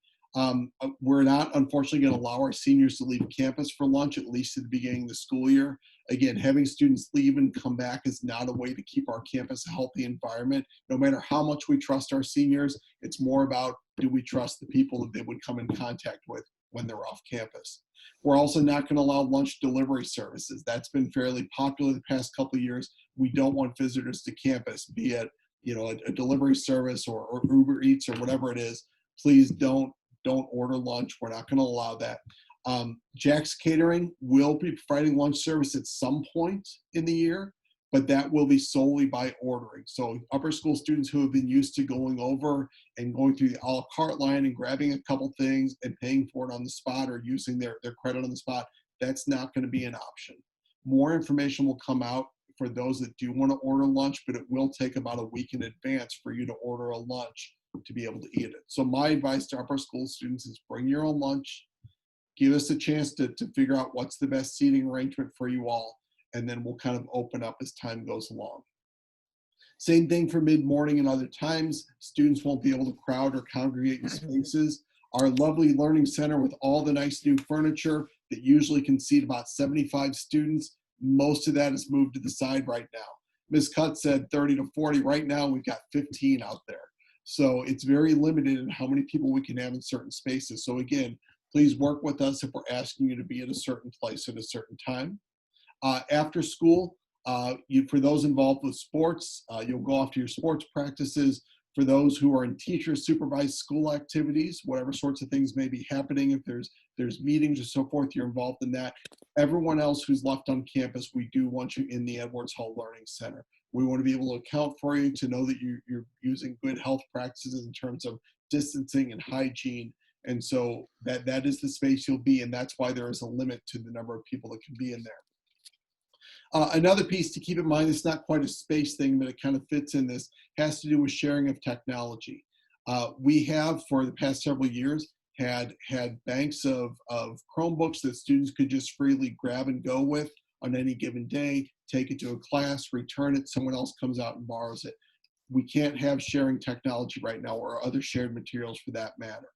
C: We're not, unfortunately, going to allow our seniors to leave campus for lunch, at least at the beginning of the school year. Again, having students leave and come back is not a way to keep our campus a healthy environment. No matter how much we trust our seniors, it's more about, do we trust the people that they would come in contact with when they're off campus. We're also not going to allow lunch delivery services. That's been fairly popular the past couple of years. We don't want visitors to campus, be it a delivery service or Uber Eats or whatever it is. Please don't order lunch. We're not going to allow that. Jack's Catering will be providing lunch service at some point in the year, but that will be solely by ordering. So upper school students who have been used to going over and going through the a la carte line and grabbing a couple things and paying for it on the spot or using their credit on the spot, that's not going to be an option. More information will come out for those that do want to order lunch, but it will take about a week in advance for you to order a lunch to be able to eat it. So my advice to upper school students is bring your own lunch, give us a chance to figure out what's the best seating arrangement for you all, and then we'll kind of open up as time goes along. Same thing for mid-morning and other times. Students won't be able to crowd or congregate in spaces. Our lovely Learning Center with all the nice new furniture that usually can seat about 75 students, most of that is moved to the side right now. Ms. Cutt said 30 to 40. Right now, we've got 15 out there. So it's very limited in how many people we can have in certain spaces. So again, please work with us if we're asking you to be at a certain place at a certain time. After school, for those involved with sports, you'll go off to your sports practices. For those who are in teacher supervised school activities, whatever sorts of things may be happening, if there's meetings or so forth, you're involved in that. Everyone else who's left on campus, we do want you in the Edwards Hall Learning Center. We want to be able to account for you, to know that you're using good health practices in terms of distancing and hygiene. And so that is the space you'll be, and that's why there is a limit to the number of people that can be in there. Another piece to keep in mind, it's not quite a space thing, but it kind of fits in this, has to do with sharing of technology. We have, for the past several years, had banks of Chromebooks that students could just freely grab and go with on any given day, take it to a class, return it, someone else comes out and borrows it. We can't have sharing technology right now, or other shared materials for that matter.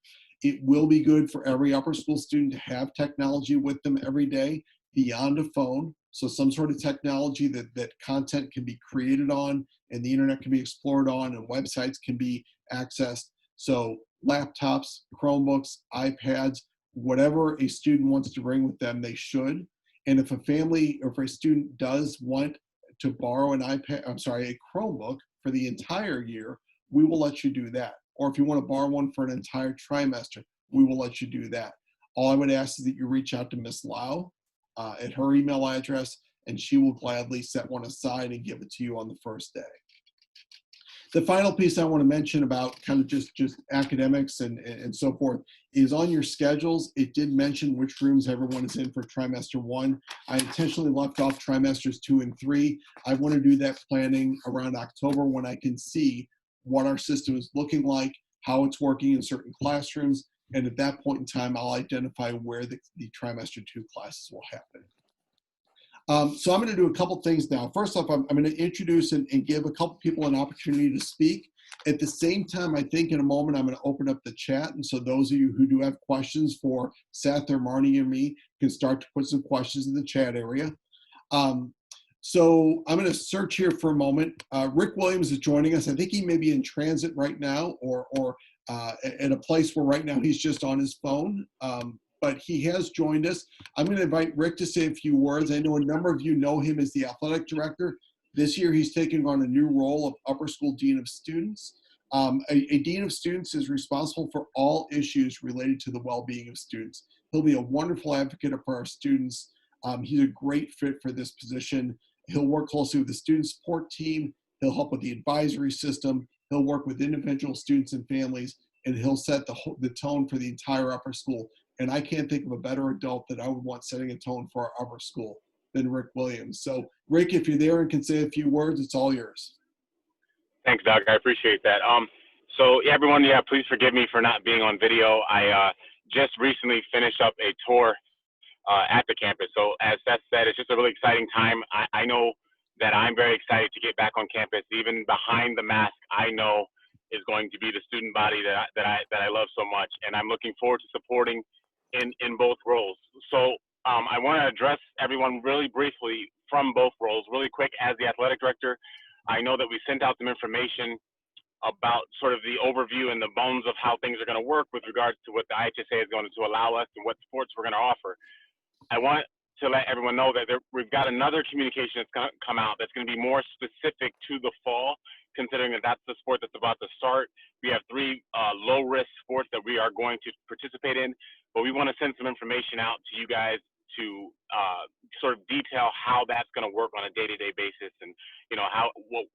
C: It will be good for every upper school student to have technology with them every day beyond a phone. So some sort of technology that content can be created on, and the internet can be explored on, and websites can be accessed. So laptops, Chromebooks, iPads, whatever a student wants to bring with them, they should. And if a family or if a student does want to borrow a Chromebook for the entire year, we will let you do that. Or if you want to borrow one for an entire trimester, we will let you do that. All I would ask is that you reach out to Ms. Lau at her email address, and she will gladly set one aside and give it to you on the first day. The final piece I want to mention about kind of just academics and so forth is on your schedules. It did mention which rooms everyone is in for trimester 1. I intentionally left off trimesters 2 and 3. I want to do that planning around October, when I can see what our system is looking like, how it's working in certain classrooms, and at that point in time, I'll identify where the trimester 2 classes will happen. So I'm going to do a couple things now. First off, I'm going to introduce and give a couple people an opportunity to speak. At the same time, I think in a moment, I'm going to open up the chat. And so those of you who do have questions for Seth or Marnie or me can start to put some questions in the chat area. So I'm going to search here for a moment. Rick Williams is joining us. I think he may be in transit right now, or at a place where right now he's just on his phone. But he has joined us. I'm going to invite Rick to say a few words. I know a number of you know him as the athletic director. This year, he's taking on a new role of upper school dean of students. A dean of students is responsible for all issues related to the well-being of students. He'll be a wonderful advocate for our students. He's a great fit for this position. He'll work closely with the student support team. He'll help with the advisory system. He'll work with individual students and families, and he'll set the tone for the entire upper school. And I can't think of a better adult that I would want setting a tone for our upper school than Rick Williams. So Rick, if you're there and can say a few words, it's all yours.
D: Thanks, Doug. I appreciate that. So everyone, please forgive me for not being on video. I just recently finished up a tour at the campus. So as Seth said, it's just a really exciting time. I know that I'm very excited to get back on campus. Even behind the mask, I know is going to be the student body that I love so much, and I'm looking forward to supporting in both roles. So I want to address everyone really briefly from both roles. Really quick, as the athletic director, I know that we sent out some information about sort of the overview and the bones of how things are going to work with regards to what the IHSA is going to allow us and what sports we're going to offer. I want to let everyone know that we've got another communication that's going to come out that's going to be more specific to the fall, considering that that's the sport that's about to start. We have 3 low-risk sports that we are going to participate in, but we want to send some information out to you guys to sort of detail how that's going to work on a day-to-day basis, and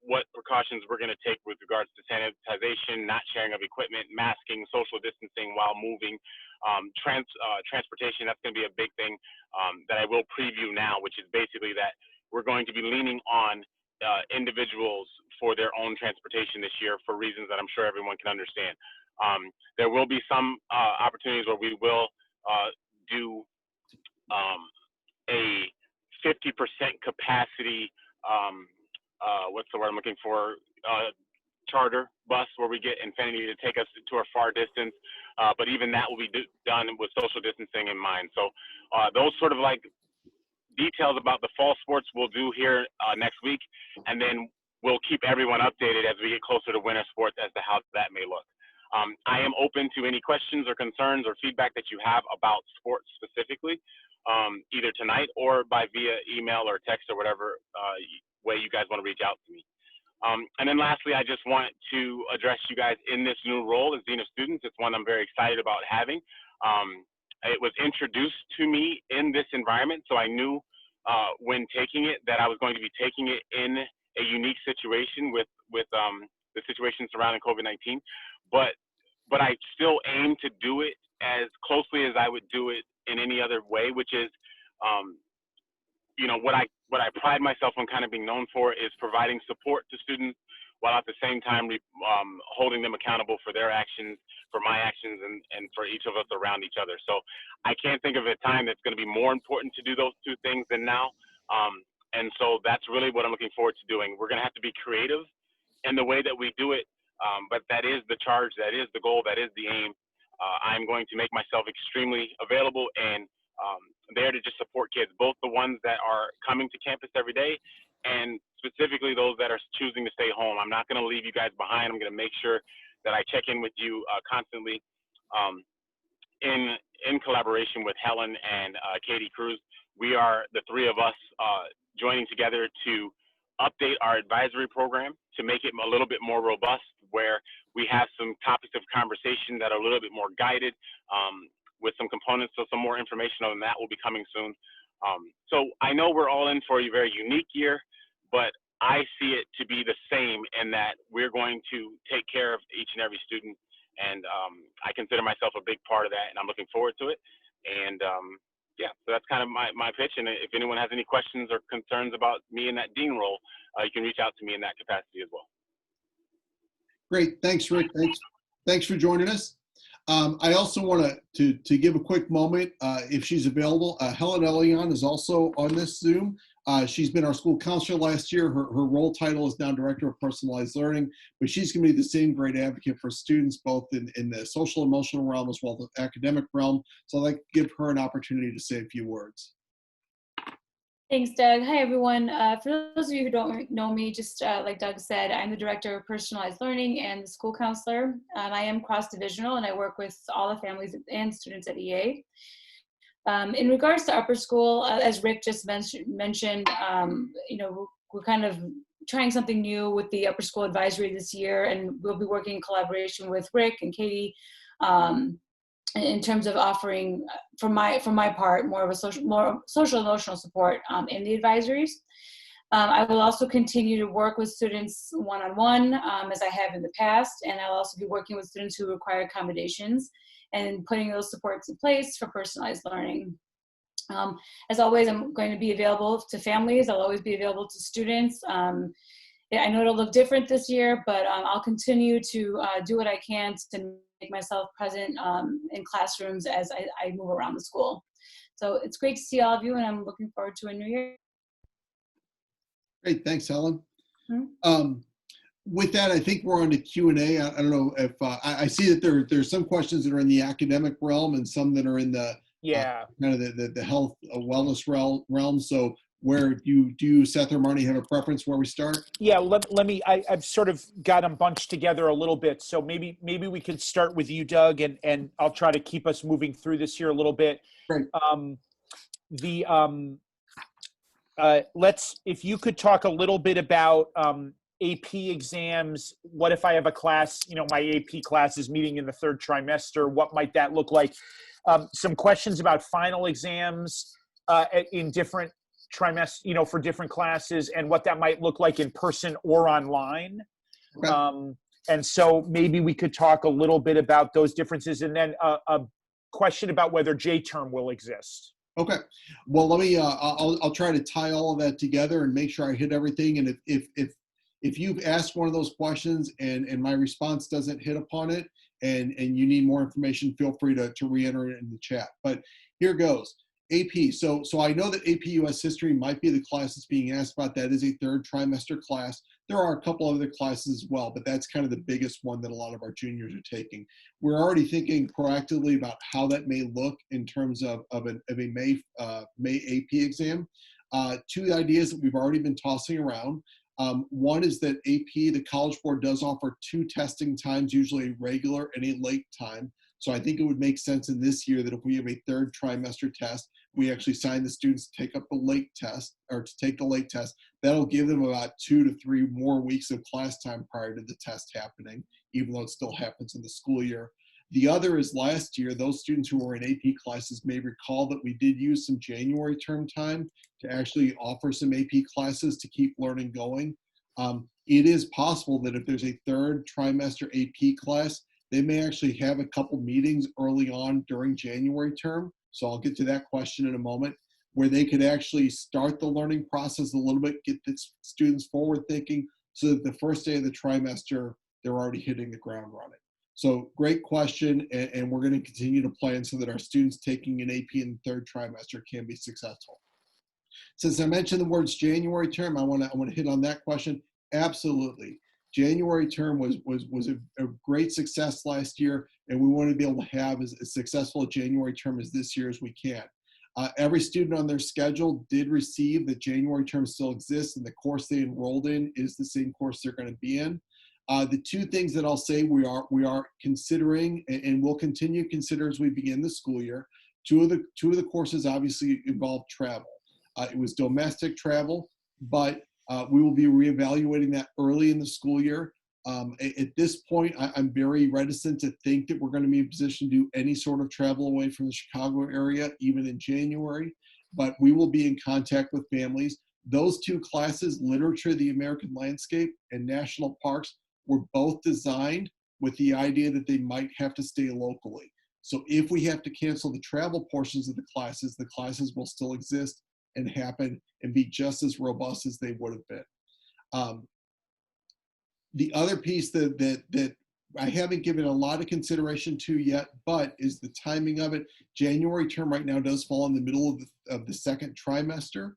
D: what precautions we're going to take with regards to sanitization, not sharing of equipment, masking, social distancing while moving, transportation. That's going to be a big thing that I will preview now, which is basically that we're going to be leaning on individuals for their own transportation this year for reasons that I'm sure everyone can understand. There will be some opportunities where we will do a 50% capacity, what's the word I'm looking for, charter bus where we get Infinity to take us to a far distance, but even that will be done with social distancing in mind. So those sort of like details about the fall sports we'll do here next week, and then we'll keep everyone updated as we get closer to winter sports as to how that may look. any questions or concerns or feedback that you have about sports specifically, either tonight or by via email or text or whatever way you guys want to reach out to me. And then lastly, I just want to address you guys in this new role as Dean of Students. It's one I'm very excited about having. It was introduced to me in this environment, so I knew when taking it that I was going to be taking it in a unique situation with the situation surrounding COVID-19. But I still aim to do it as closely as I would do it in any other way, which is, you know, what I pride myself on kind of being known for is providing support to students while at the same time holding them accountable for their actions, for my actions, and for each of us around each other. So I can't think of a time that's going to be more important to do those two things than now. And so that's really what I'm looking forward to doing. We're going to have to be creative in the way that we do it, but that is the charge, that is the goal, that is the aim. I'm going to make myself extremely available and there to just support kids, both the ones that are coming to campus every day and specifically those that are choosing to stay home. I'm not going to leave you guys behind. I'm going to make sure that I check in with you constantly in collaboration with Helen and Katie Cruz. We are the three of us joining together to update our advisory program to make it a little bit more robust, where we have some topics of conversation that are a little bit more guided with some components. So some more information on that will be coming soon. So I know we're all in for a very unique year, but I see it to be the same in that we're going to take care of each and every student. And I consider myself a big part of that, and I'm looking forward to it. And yeah, so that's kind of my pitch. And if anyone has any questions or concerns about me in that dean role, you can reach out to me in that capacity as well.
C: Great. Thanks, Rick. Thanks for joining us. I also want to give a quick moment, if she's available. Helen Elion is also on this Zoom. She's been our school counselor last year. Her role title is now Director of Personalized Learning, but she's going to be the same great advocate for students, both in the social emotional realm as well as the academic realm. So I'd like to give her an opportunity to say a few words.
E: Thanks, Doug. Hi, everyone. For those of you who don't know me, just like Doug said, I'm the Director of Personalized Learning and the school counselor. I am cross-divisional, and I work with all the families and students at EA. In regards to upper school, as Rick just mentioned, you know, we're kind of trying something new with the upper school advisory this year, and we'll be working in collaboration with Rick and Katie in terms of offering, for my part, more of a social emotional support in the advisories. I will also continue to work with students one-on-one as I have in the past, and I'll also be working with students who require accommodations and putting those supports in place for personalized learning. As always, I'm going to be available to families. I'll always be available to students. I know it'll look different this year, but I'll continue to do what I can to make myself present in classrooms as I move around the school. So it's great to see all of you, and I'm looking forward to a new year.
C: Great, thanks, Helen.
E: Mm-hmm.
C: With that, I think we're on to Q&A. I don't know if I see that there's some questions that are in the academic realm and some that are in the kind of the health wellness realm. So where do you, Seth or Marnie, have a preference where we start?
A: Yeah, let me. I've sort of got them bunched together a little bit. So maybe we could start with you, Doug, and I'll try to keep us moving through this here a little bit.
C: Great.
A: If you could talk a little bit about AP exams. What if I have a class, you know, my AP class is meeting in the third trimester, what might that look like? Some questions about final exams in different trimesters, you know, for different classes, and what that might look like in person or online. Okay. And so maybe we could talk a little bit about those differences, and then a question about whether J-term will exist.
C: Okay. Well, let me, I'll try to tie all of that together and make sure I hit everything. And if you've asked one of those questions and my response doesn't hit upon it and you need more information, feel free to re-enter it in the chat. But here goes. AP. So I know that AP US History might be the class that's being asked about. That is a third trimester class. There are a couple other classes as well, but that's kind of the biggest one that a lot of our juniors are taking. We're already thinking proactively about how that may look in terms of a May AP exam. Two ideas that we've already been tossing around. One is that AP, the College Board, does offer two testing times, usually a regular and a late time. So I think it would make sense in this year that if we have a third trimester test, we actually sign the students to take up the late test or to take the late test. That'll give them about 2 to 3 more weeks of class time prior to the test happening, even though it still happens in the school year. The other is last year, those students who were in AP classes may recall that we did use some January term time to actually offer some AP classes to keep learning going. It is possible that if there's a third trimester AP class, they may actually have a couple meetings early on during January term. So I'll get to that question in a moment, where they could actually start the learning process a little bit, get the students forward thinking, so that the first day of the trimester, they're already hitting the ground running. So great question, and we're going to continue to plan so that our students taking an AP in the third trimester can be successful. Since I mentioned the words January term, I want to hit on that question. Absolutely. January term was a great success last year, and we want to be able to have as successful a January term as this year as we can. Every student on their schedule did receive that January term still exists, and the course they enrolled in is the same course they're going to be in. The two things that I'll say we are considering and will continue to consider as we begin the school year. Two of the courses obviously involve travel. It was domestic travel, but we will be reevaluating that early in the school year. At this point, I'm very reticent to think that we're going to be in a position to do any sort of travel away from the Chicago area, even in January, but we will be in contact with families. Those two classes, Literature, the American Landscape, and National Parks, were both designed with the idea that they might have to stay locally. So if we have to cancel the travel portions of the classes will still exist and happen and be just as robust as they would have been. The other piece that I haven't given a lot of consideration to yet, but is the timing of it. January term right now does fall in the middle of the second trimester.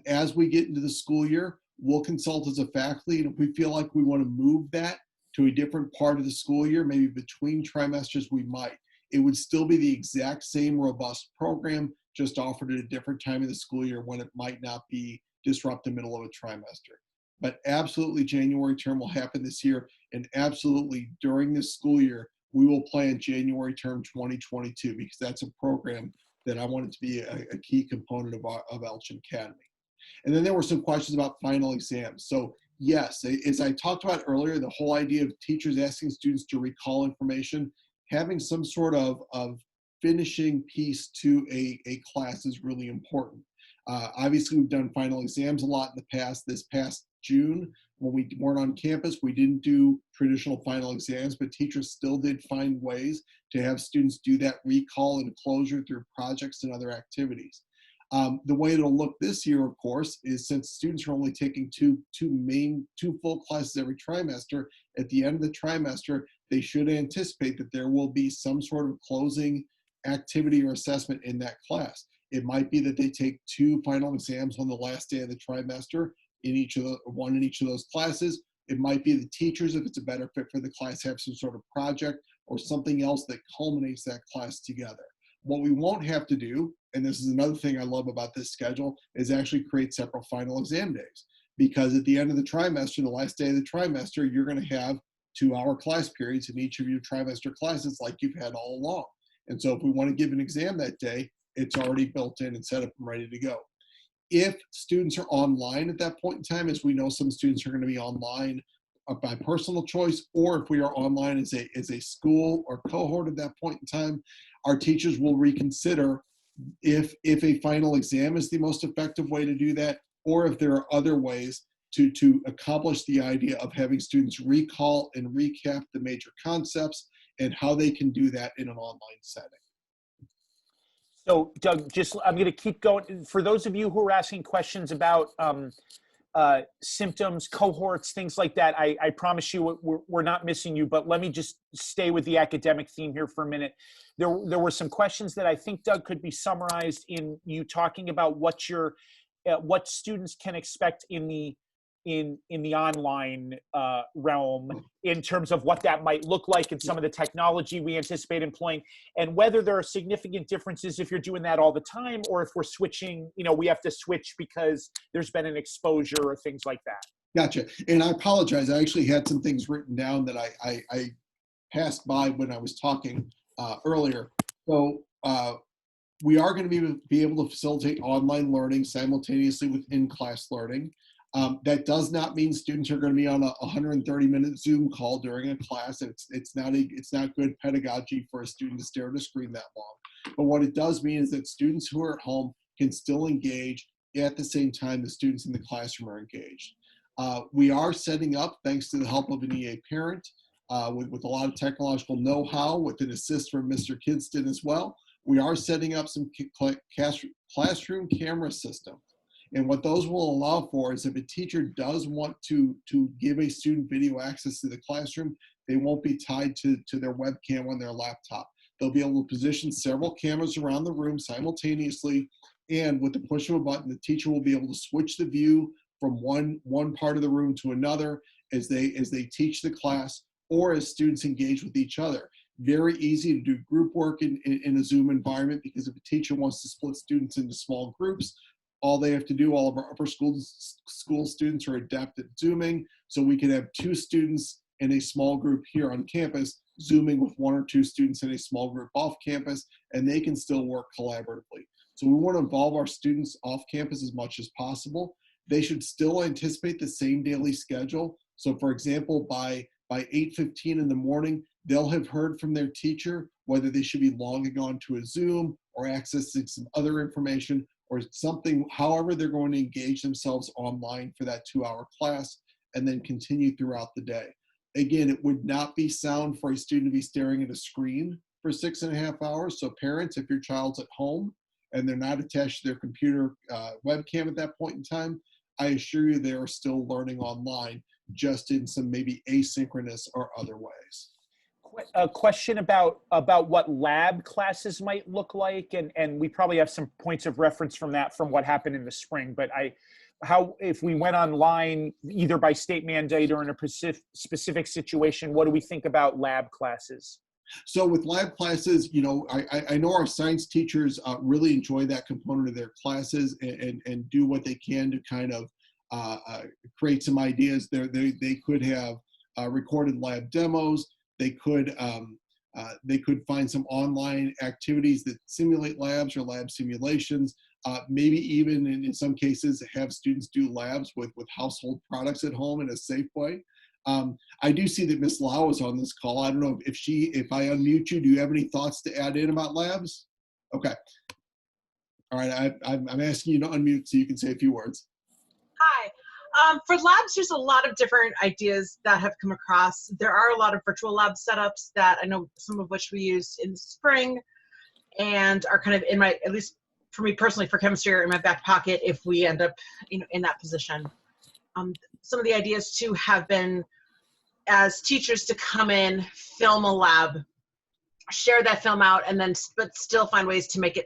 C: As we get into the school year, we'll consult as a faculty, and if we feel like we want to move that to a different part of the school year, maybe between trimesters, we might. It would still be the exact same robust program, just offered at a different time of the school year when it might not be disrupt the middle of a trimester. But absolutely January term will happen this year, and absolutely during this school year, we will plan January term 2022, because that's a program that I want it to be a key component of Elgin Academy. And then there were some questions about final exams. So yes, as I talked about earlier, the whole idea of teachers asking students to recall information, having some sort of finishing piece to a class is really important. Obviously, we've done final exams a lot in the past. This past June, when we weren't on campus, we didn't do traditional final exams, but teachers still did find ways to have students do that recall and closure through projects and other activities. The way it'll look this year, of course, is since students are only taking two full classes every trimester, at the end of the trimester, they should anticipate that there will be some sort of closing activity or assessment in that class. It might be that they take 2 final exams on the last day of the trimester one in each of those classes. It might be the teachers, if it's a better fit for the class, have some sort of project or something else that culminates that class together. What we won't have to do, and this is another thing I love about this schedule, is actually create separate final exam days. Because at the end of the trimester, the last day of the trimester, you're going to have 2-hour class periods in each of your trimester classes like you've had all along. And so if we want to give an exam that day, it's already built in and set up and ready to go. If students are online at that point in time, as we know some students are going to be online by personal choice, or if we are online as a school or cohort at that point in time, our teachers will reconsider if a final exam is the most effective way to do that, or if there are other ways to accomplish the idea of having students recall and recap the major concepts and how they can do that in an online setting.
A: So Doug, I'm going to keep going. For those of you who are asking questions about symptoms, cohorts, things like that, I promise you we're not missing you, but let me just stay with the academic theme here for a minute. There were some questions that I think, Doug, could be summarized in you talking about what students can expect in the online realm in terms of what that might look like and some of the technology we anticipate employing, and whether there are significant differences if you're doing that all the time, or if we're switching, we have to switch because there's been an exposure or things like that.
C: Gotcha. And I apologize. I actually had some things written down that I passed by when I was talking. earlier. So we are going to be able to facilitate online learning simultaneously with in-class learning. That does not mean students are going to be on a 130-minute Zoom call during a class. It's not good pedagogy for a student to stare at a screen that long. But what it does mean is that students who are at home can still engage at the same time the students in the classroom are engaged. We are setting up, thanks to the help of an EA parent, with a lot of technological know-how, with an assist from Mr. Kidston as well. We are setting up some classroom camera systems. And what those will allow for is if a teacher does want to give a student video access to the classroom, they won't be tied to their webcam on their laptop. They'll be able to position several cameras around the room simultaneously, and with the push of a button, the teacher will be able to switch the view from one part of the room to another as they teach the class or as students engage with each other. Very easy to do group work in a Zoom environment, because if a teacher wants to split students into small groups, all they have to do, all of our upper school students are adept at Zooming, so we can have 2 students in a small group here on campus Zooming with 1 or 2 students in a small group off campus, and they can still work collaboratively. So we want to involve our students off campus as much as possible. They should still anticipate the same daily schedule. So for example, by 8:15 in the morning, they'll have heard from their teacher whether they should be logging on to a Zoom or accessing some other information or something, however they're going to engage themselves online for that 2-hour class, and then continue throughout the day. Again, it would not be sound for a student to be staring at a screen for 6.5 hours. So parents, if your child's at home and they're not attached to their computer webcam at that point in time, I assure you they are still learning online, just in some maybe asynchronous or other ways.
A: A question about what lab classes might look like, and we probably have some points of reference from what happened in the spring, but how, if we went online either by state mandate or in a specific situation, what do we think about lab classes?
C: So with lab classes, you know, I know our science teachers really enjoy that component of their classes and do what they can to kind of create some ideas. They could have recorded lab demos. They could find some online activities that simulate labs or lab simulations. Maybe even in some cases have students do labs with household products at home in a safe way. I do see that Ms. Lau is on this call. I don't know if I unmute you, do you have any thoughts to add in about labs? Okay. All right, I'm asking you to unmute so you can say a few words.
F: Hi. For labs, there's a lot of different ideas that have come across. There are a lot of virtual lab setups that I know, some of which we used in the spring and are kind of in my, at least for me personally, for chemistry, are in my back pocket if we end up in that position. Some of the ideas too have been, as teachers, to come in, film a lab, share that film out, and then but still find ways to make it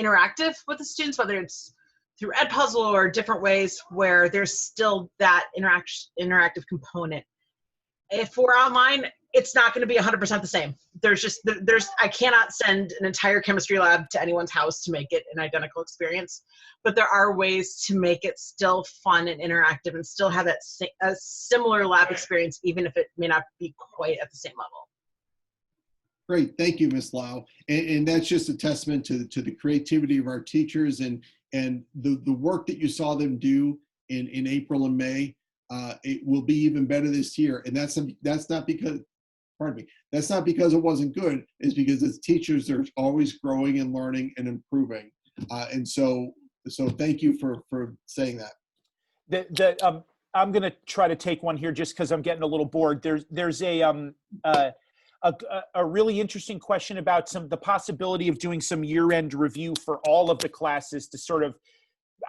F: interactive with the students, whether it's through Edpuzzle or different ways where there's still that interactive component. If we're online, it's not going to be 100% the same. I cannot send an entire chemistry lab to anyone's house to make it an identical experience, but there are ways to make it still fun and interactive and still have a similar lab experience, even if it may not be quite at the same level.
C: Great, thank you, Ms. Lau. And that's just a testament to the creativity of our teachers and the work that you saw them do in April and May. It will be even better this year, and that's not because, pardon me, that's not because it wasn't good. It's because as teachers, they're always growing and learning and improving. And so thank you for saying that.
A: I'm going to try to take one here just because I'm getting a little bored. There's a really interesting question about the possibility of doing some year-end review for all of the classes to sort of,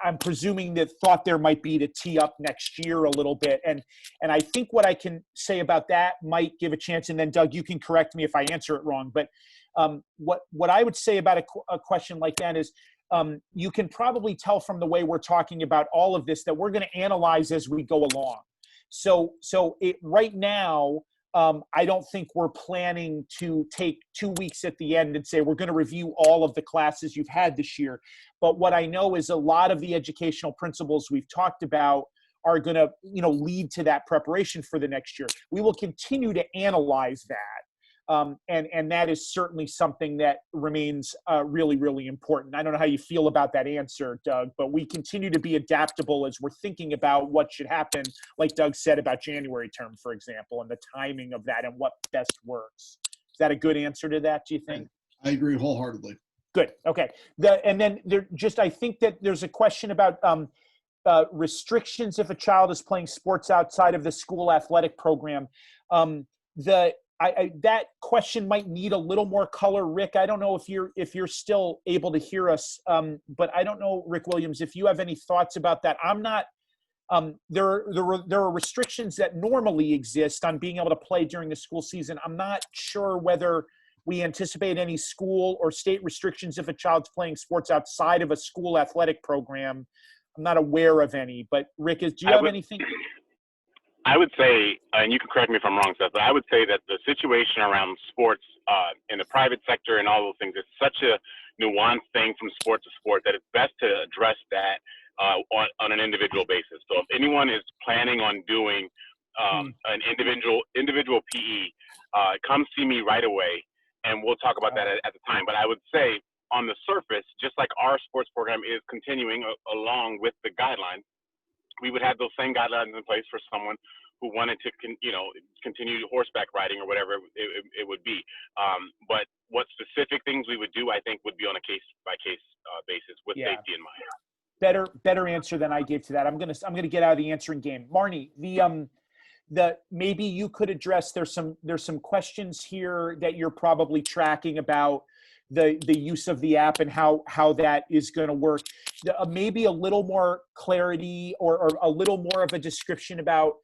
A: I'm presuming that thought there might be to tee up next year a little bit. And I think what I can say about that might give a chance, and then Doug, you can correct me if I answer it wrong. But what I would say about a question like that is, you can probably tell from the way we're talking about all of this that we're going to analyze as we go along. So right now, I don't think we're planning to take 2 weeks at the end and say we're going to review all of the classes you've had this year. But what I know is a lot of the educational principles we've talked about are going to, lead to that preparation for the next year. We will continue to analyze that. And that is certainly something that remains really, really important. I don't know how you feel about that answer, Doug, but we continue to be adaptable as we're thinking about what should happen, like Doug said about January term, for example, and the timing of that and what best works. Is that a good answer to that, do you think?
C: I agree wholeheartedly.
A: Good. Okay. And then I think that there's a question about restrictions if a child is playing sports outside of the school athletic program. That question might need a little more color, Rick. I don't know if you're still able to hear us, but I don't know, Rick Williams, if you have any thoughts about that. I'm not. There are restrictions that normally exist on being able to play during the school season. I'm not sure whether we anticipate any school or state restrictions if a child's playing sports outside of a school athletic program. I'm not aware of any. But Rick, do you have anything?
D: I would say, and you can correct me if I'm wrong, Seth, but I would say that the situation around sports in the private sector and all those things is such a nuanced thing from sport to sport that it's best to address that on an individual basis. So if anyone is planning on doing an individual PE, come see me right away, and we'll talk about that at the time. But I would say on the surface, just like our sports program is continuing along with the guidelines, we would have those same guidelines in place for someone who wanted to, continue horseback riding or whatever it would be. But what specific things we would do, I think, would be on a case-by-case basis with safety in mind.
A: Better answer than I gave to that. I'm gonna get out of the answering game. Marnie, maybe you could address. There's some questions here that you're probably tracking about the use of the app and how that is going to work. Maybe a little more clarity or a little more of a description about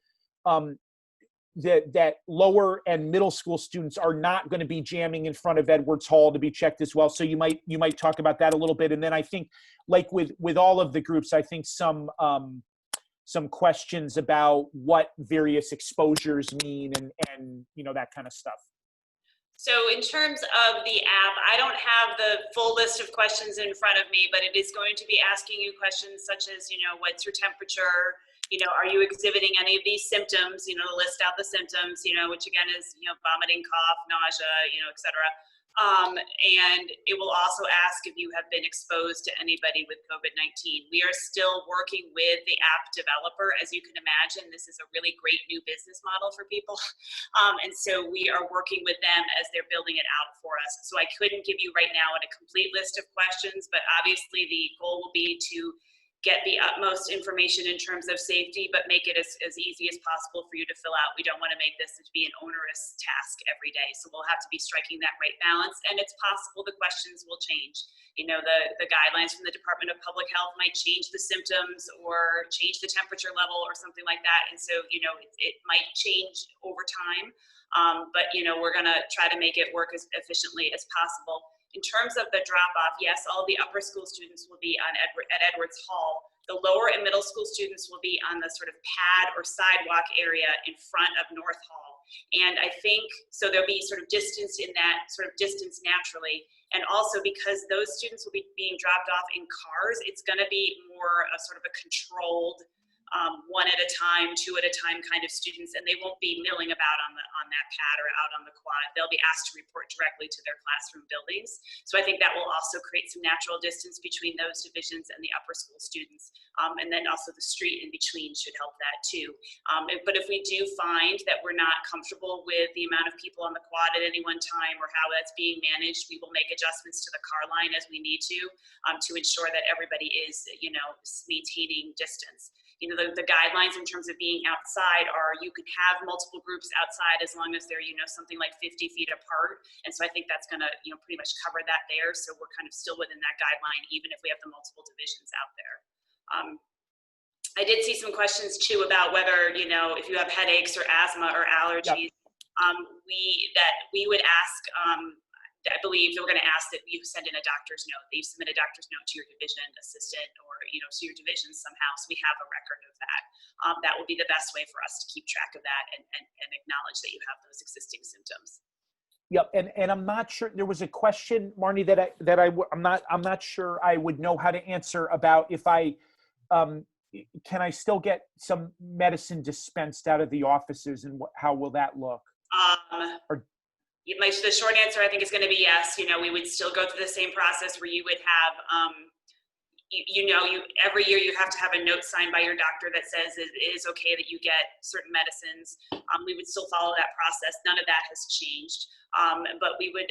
A: that lower and middle school students are not going to be jamming in front of Edwards Hall to be checked as well. So you might talk about that a little bit. And then I think, like with all of the groups, I think some questions about what various exposures mean and that kind of stuff.
B: So in terms of the app, I don't have the full list of questions in front of me, but it is going to be asking you questions such as, what's your temperature? Are you exhibiting any of these symptoms? List out the symptoms, which again is, vomiting, cough, nausea, et cetera. And it will also ask if you have been exposed to anybody with COVID-19. We are still working with the app developer. As you can imagine, this is a really great new business model for people. And so we are working with them as they're building it out for us. So I couldn't give you right now a complete list of questions, but obviously the goal will be to get the utmost information in terms of safety, but make it as easy as possible for you to fill out. We don't want to make this to be an onerous task every day. So we'll have to be striking that right balance. And it's possible the questions will change. The guidelines from the Department of Public Health might change the symptoms or change the temperature level or something like that. And so, it might change over time. But we're going to try to make it work as efficiently as possible. In terms of the drop-off, yes, all the upper school students will be at Edwards Hall. The lower and middle school students will be on the sort of pad or sidewalk area in front of North Hall. And I think, so there'll be sort of distance in that, sort of distance naturally. And also because those students will be being dropped off in cars, it's gonna be more a sort of a controlled, one at a time, two at a time kind of students, and they won't be milling about on that pad or out on the quad. They'll be asked to report directly to their classroom buildings. So I think that will also create some natural distance between those divisions and the upper school students. And then also the street in between should help that too. But if we do find that we're not comfortable with the amount of people on the quad at any one time or how that's being managed, we will make adjustments to the car line as we need to ensure that everybody is, maintaining distance. The guidelines in terms of being outside are you can have multiple groups outside as long as they're, something like 50 feet apart. And so I think that's going to, pretty much cover that there. So we're kind of still within that guideline, even if we have the multiple divisions out there. I did see some questions too about whether, if you have headaches or asthma or allergies, we would ask, I believe we're going to ask that you send in a doctor's note, that you submit a doctor's note to your division assistant or, to your division somehow. So we have a record of that. That will be the best way for us to keep track of that and acknowledge that you have those existing symptoms.
A: Yep. And I'm not sure, there was a question, Marnie, I'm not sure I would know how to answer about if can I still get some medicine dispensed out of the offices and how will that look?
B: The short answer, I think, is going to be yes. We would still go through the same process where you would have, every year you have to have a note signed by your doctor that says it is okay that you get certain medicines. We would still follow that process. None of that has changed. But we would,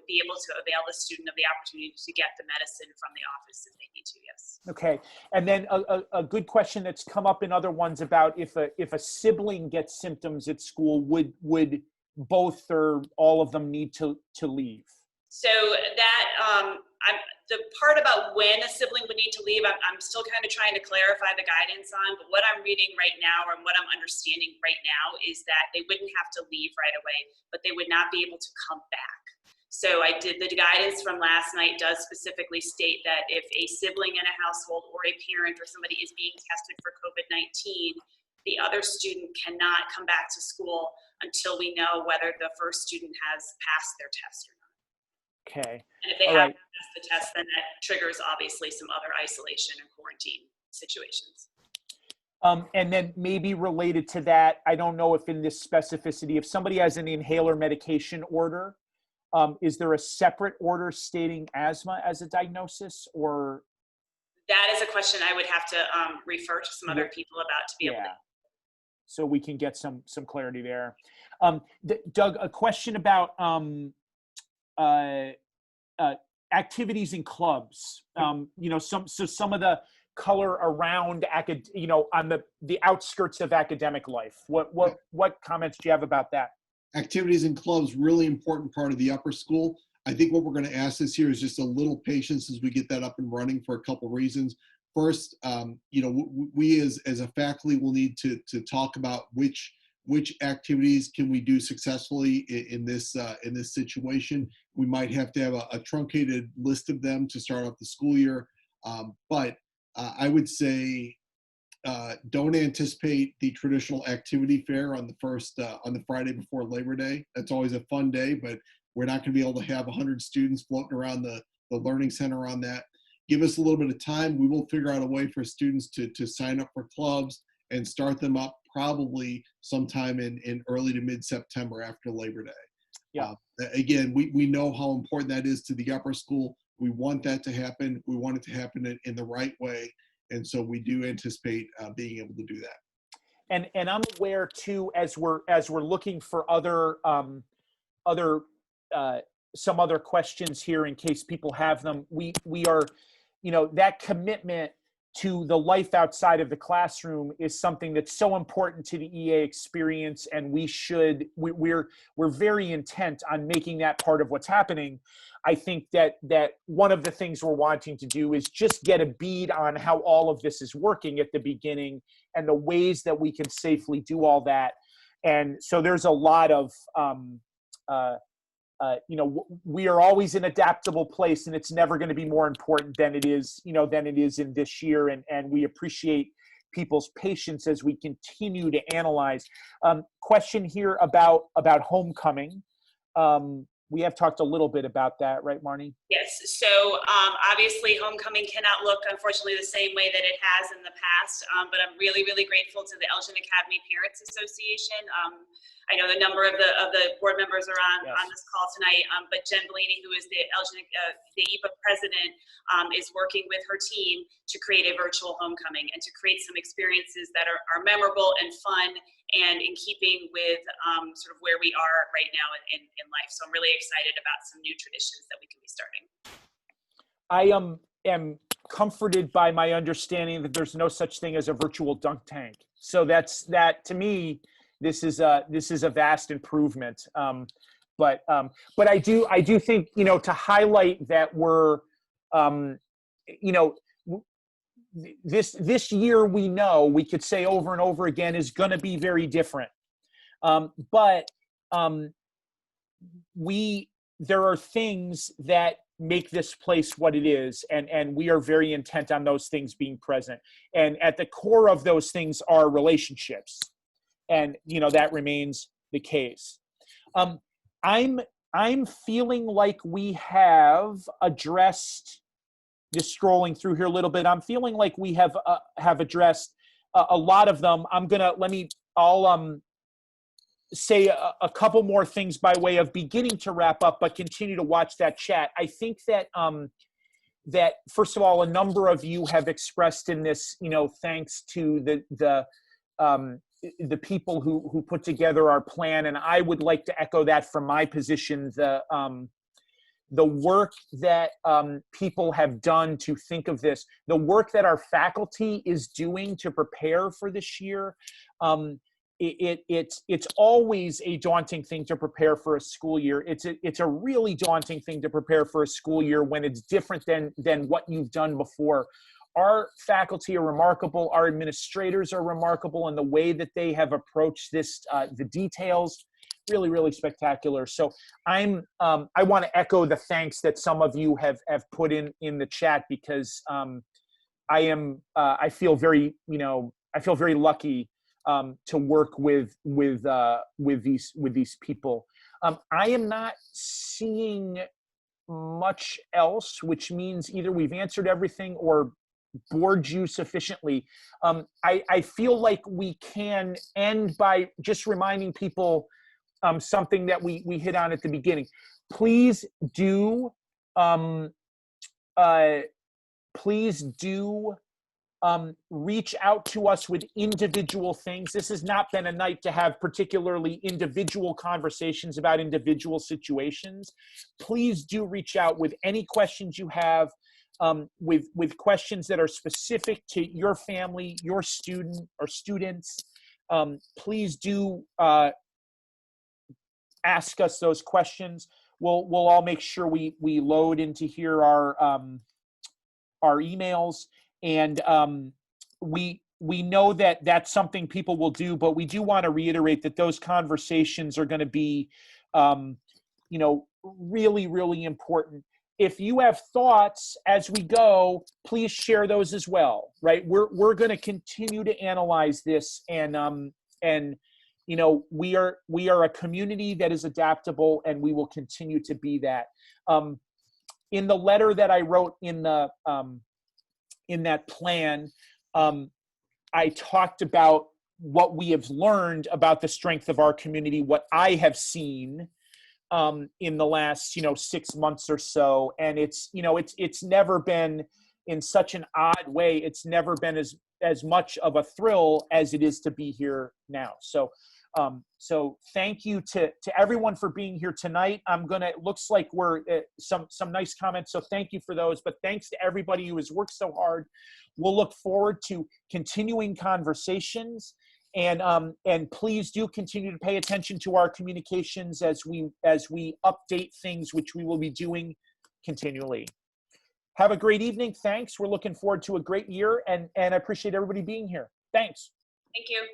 B: be able to avail the student of the opportunity to get the medicine from the office if they need to, yes.
A: Okay. And then a good question that's come up in other ones about if a sibling gets symptoms at school, would both or all of them need to leave?
B: So that, the part about when a sibling would need to leave, I'm still kind of trying to clarify the guidance on, but what I'm reading right now and what I'm understanding right now is that they wouldn't have to leave right away, but they would not be able to come back. So the guidance from last night does specifically state that if a sibling in a household or a parent or somebody is being tested for COVID-19, the other student cannot come back to school until we know whether the first student has passed their test or not.
A: Okay.
B: And if they
A: All
B: have
A: right.
B: passed the test, then that triggers obviously some other isolation and quarantine situations.
A: And then maybe related to that, I don't know if in this specificity, if somebody has an inhaler medication order, is there a separate order stating asthma as a diagnosis, or?
B: That is a question I would have to refer to some other people about to be able to.
A: So we can get some clarity there. Doug, a question about activities in clubs. Some of the color around on the outskirts of academic life. What comments do you have about that?
C: Activities in clubs, really important part of the upper school. I think what we're going to ask this year is just a little patience as we get that up and running for a couple reasons. First, we as a faculty will need to talk about which activities can we do successfully in this situation. We might have to have a truncated list of them to start off the school year. But I would say don't anticipate the traditional activity fair on the Friday before Labor Day. That's always a fun day, but we're not going to be able to have 100 students floating around the Learning Center on that. Give us a little bit of time. We will figure out a way for students to sign up for clubs and start them up probably sometime in early to mid-September after Labor Day.
A: Yeah.
C: Again, we know how important that is to the upper school. We want that to happen. We want it to happen in the right way. And so we do anticipate being able to do that.
A: And I'm aware too, as we're looking for some other questions here in case people have them, we are, that commitment to the life outside of the classroom is something that's so important to the EA experience, and we're very intent on making that part of what's happening. I think that one of the things we're wanting to do is just get a bead on how all of this is working at the beginning and the ways that we can safely do all that. And so there's a lot of we are always an adaptable place, and it's never going to be more important than it is in this year. And we appreciate people's patience as we continue to analyze. Question here about homecoming. We have talked a little bit about that, right, Marnie?
B: Yes. So obviously homecoming cannot look, unfortunately, the same way that it has in the past. But I'm really, really grateful to the Elgin Academy Parents Association. I know the number of the board members are on this call tonight, but Jen Bellini, who is the EPA president, is working with her team to create a virtual homecoming and to create some experiences that are memorable and fun and in keeping with sort of where we are right now in life. So I'm really excited about some new traditions that we can be starting.
A: I am comforted by my understanding that there's no such thing as a virtual dunk tank. So that to me, this is a vast improvement. But I do think, to highlight that we're, this year we could say over and over again is going to be very different. But there are things that make this place what it is, and we are very intent on those things being present. And at the core of those things are relationships. And, that remains the case. I'm feeling like we have addressed, just scrolling through here a little bit, I'm feeling like we have addressed a lot of them. say a couple more things by way of beginning to wrap up, but continue to watch that chat. I think that that first of all, a number of you have expressed in this, thanks to the people who put together our plan, and I would like to echo that from my position. The work that people have done to think of this, the work that our faculty is doing to prepare for this year. It's always a daunting thing to prepare for a school year. It's a really daunting thing to prepare for a school year when it's different than what you've done before. Our faculty are remarkable. Our administrators are remarkable in the way that they have approached this, the details, really, really spectacular. So I want to echo the thanks that some of you have put in the chat, because I feel very lucky to work with these people. I am not seeing much else, which means either we've answered everything or bored you sufficiently. I feel like we can end by just reminding people something that we hit on at the beginning. Please do reach out to us with individual things. This has not been a night to have particularly individual conversations about individual situations. Please do reach out with any questions you have, with questions that are specific to your family, your student or students. Please do ask us those questions. We'll all make sure we load into here our emails. And we know that that's something people will do, but we do want to reiterate that those conversations are going to be, really, really important. If you have thoughts as we go, please share those as well, right? We're going to continue to analyze this, and we are a community that is adaptable, and we will continue to be that. In the letter that I wrote in that plan, I talked about what we have learned about the strength of our community, what I have seen in the last 6 months or so, and it's never been in such an odd way. It's never been as much of a thrill as it is to be here now. So thank you to everyone for being here tonight. It looks like we're some nice comments, so thank you for those. But thanks to everybody who has worked so hard. We'll look forward to continuing conversations, and please do continue to pay attention to our communications as we update things, which we will be doing continually. Have a great evening. Thanks. We're looking forward to a great year, and I appreciate everybody being here. Thanks.
B: Thank you.